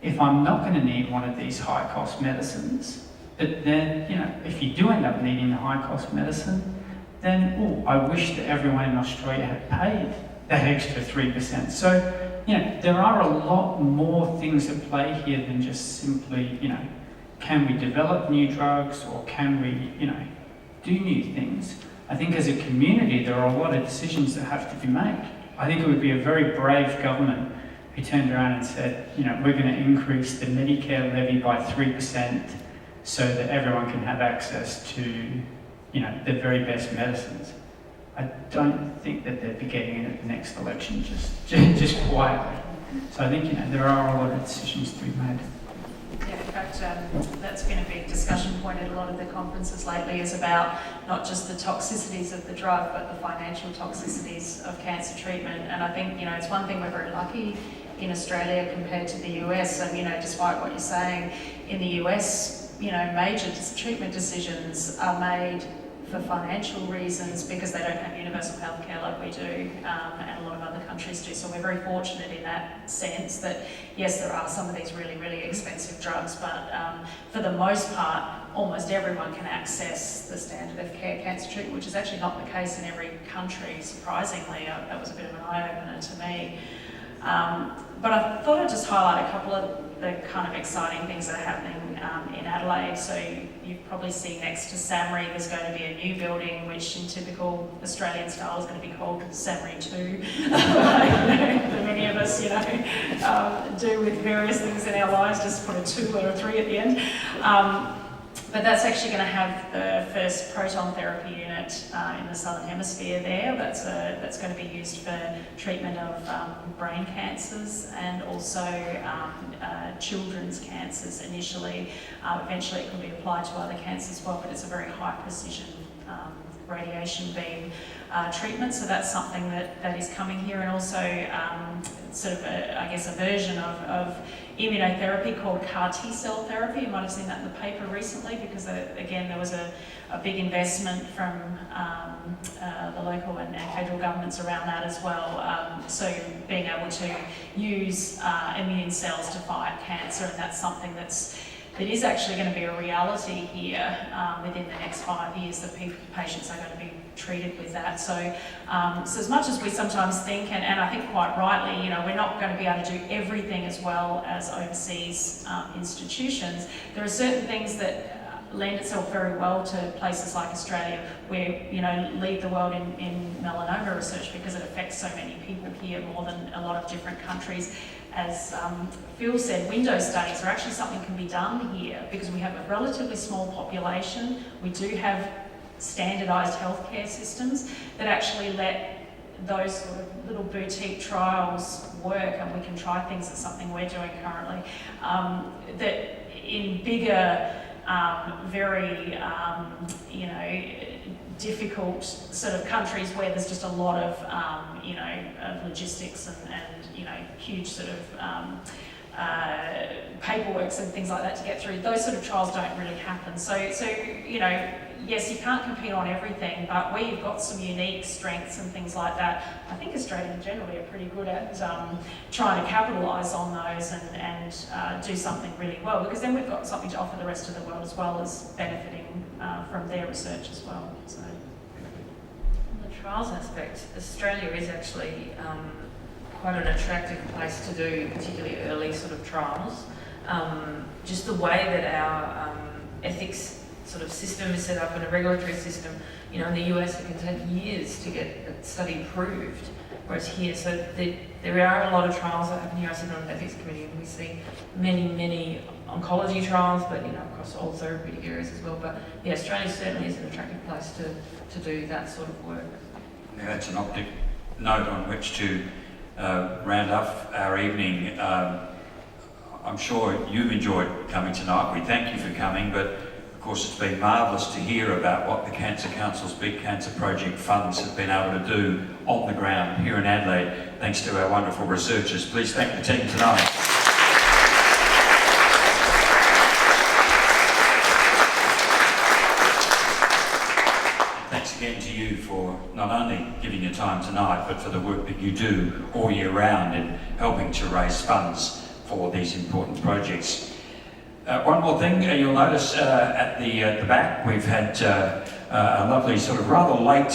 if I'm not going to need one of these high-cost medicines. But then, if you do end up needing the high-cost medicine, then, I wish that everyone in Australia had paid that extra 3%. So, there are a lot more things at play here than just simply, can we develop new drugs or can we, do new things? I think as a community, there are a lot of decisions that have to be made. I think it would be a very brave government who turned around and said, we're going to increase the Medicare levy by 3% so that everyone can have access to, the very best medicines. I don't think that they'd be getting in at the next election just quietly. So I think, there are a lot of decisions to be made. Yeah, in fact, that's been a big discussion point at a lot of the conferences lately, is about not just the toxicities of the drug, but the financial toxicities of cancer treatment. And I think, it's one thing we're very lucky in Australia compared to the US. And, despite what you're saying, in the US, major treatment decisions are made for financial reasons because they don't have universal healthcare like we do, and a lot of other countries do. So we're very fortunate in that sense that, yes, there are some of these really, really expensive drugs, but for the most part, almost everyone can access the standard of care cancer treatment, which is actually not the case in every country, surprisingly. That was a bit of an eye-opener to me. But I thought I'd just highlight a couple of the kind of exciting things that are happening in Adelaide. So you've probably seen next to SAMRI, there's going to be a new building, which in typical Australian style is going to be called SAMRI 2. That many of us, do with various things in our lives, just put a 2 or a 3 at the end. But that's actually going to have the first proton therapy unit in the Southern Hemisphere there. That's going to be used for treatment of brain cancers and also children's cancers initially. Eventually it can be applied to other cancers as well, but it's a very high precision radiation beam treatment. So that's something that is coming here, and also sort of a version of immunotherapy called CAR T-cell therapy. You might have seen that in the paper recently because, again, there was a big investment from the local and federal governments around that as well. So being able to use immune cells to fight cancer, and that's something that is actually going to be a reality here within the next 5 years, that patients are going to be treated with that. So as much as we sometimes think, and I think quite rightly, we're not going to be able to do everything as well as overseas institutions, there are certain things that lend itself very well to places like Australia, where lead the world in melanoma research, because it affects so many people here, more than a lot of different countries. As Phil said, window studies are actually something that can be done here because we have a relatively small population. We do have standardised healthcare systems that actually let those sort of little boutique trials work, and we can try things. That's something we're doing currently. That in bigger, very difficult sort of countries where there's just a lot of of logistics and huge sort of paperworks and things like that to get through. Those sort of trials don't really happen. So yes, you can't compete on everything, but where you've got some unique strengths and things like that, I think Australians generally are pretty good at trying to capitalise on those and do something really well, because then we've got something to offer the rest of the world as well as benefiting from their research as well. So. On the trials aspect, Australia is actually quite an attractive place to do particularly early sort of trials. Just the way that our ethics sort of system is set up, and a regulatory system, in the US it can take years to get a study approved, whereas here, so there are a lot of trials that happen here. I sit on the ethics committee and we see many oncology trials, but across all therapeutic areas as well. But yeah, Australia certainly is an attractive place to do that sort of work. Yeah, that's an optic note on which to round off our evening. I'm sure you've enjoyed coming tonight. We thank you for coming, but of course it's been marvellous to hear about what the Cancer Council's Big Cancer Project funds have been able to do on the ground here in Adelaide, thanks to our wonderful researchers. Please thank the team tonight. Thanks again to you for not only giving your time tonight, but for the work that you do all year round in helping to raise funds for these important projects. One more thing, you'll notice at the back we've had a lovely sort of rather late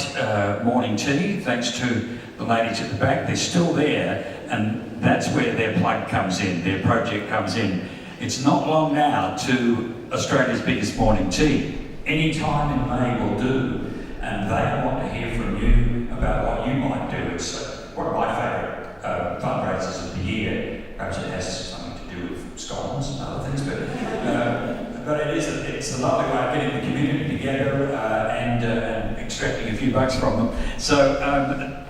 morning tea, thanks to the ladies at the back. They're still there, and that's where their plug comes in, their project comes in. It's not long now to Australia's biggest morning tea. Any time in May will do, and they want to hear from you about what you might do. It's one of my favourite fundraisers of the year. Perhaps it has something to do with scones and other things, but it's a lovely way of getting the community together and extracting a few bucks from them. So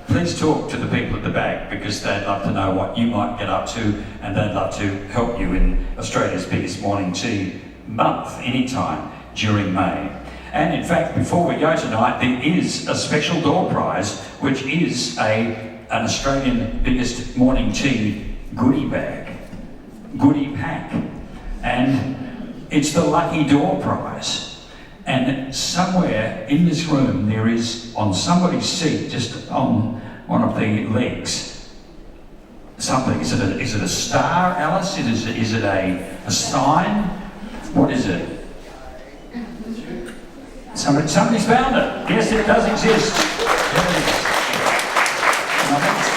please talk to the people at the back because they'd love to know what you might get up to and they'd love to help you in Australia's biggest morning tea month, anytime during May. And in fact, before we go tonight, there is a special door prize, which is an Australian biggest morning tea goodie bag, goodie pack. And it's the lucky door prize. And somewhere in this room there is, on somebody's seat, just on one of the legs, something. Is it a star, Alice? Is it a sign? What is it? Somebody's found it. Yes, it does exist. There it is. And I think it's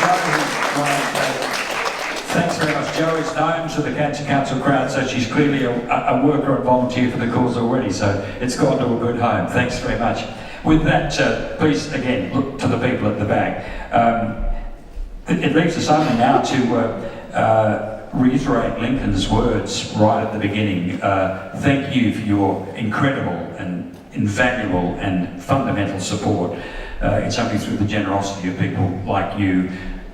thanks very much. Jo is known to the Cancer Council crowd, so she's clearly a worker and volunteer for the cause already, so it's gone to a good home. Thanks very much. With that, please, again, look to the people at the back. It leaves us only now to reiterate Lincoln's words right at the beginning. Thank you for your incredible and invaluable and fundamental support. It's only through the generosity of people like you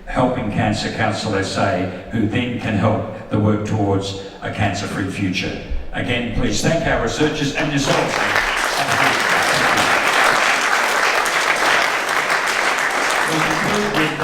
helping Cancer Council SA, who then can help the work towards a cancer-free future. Again, please thank our researchers and yourselves. We conclude with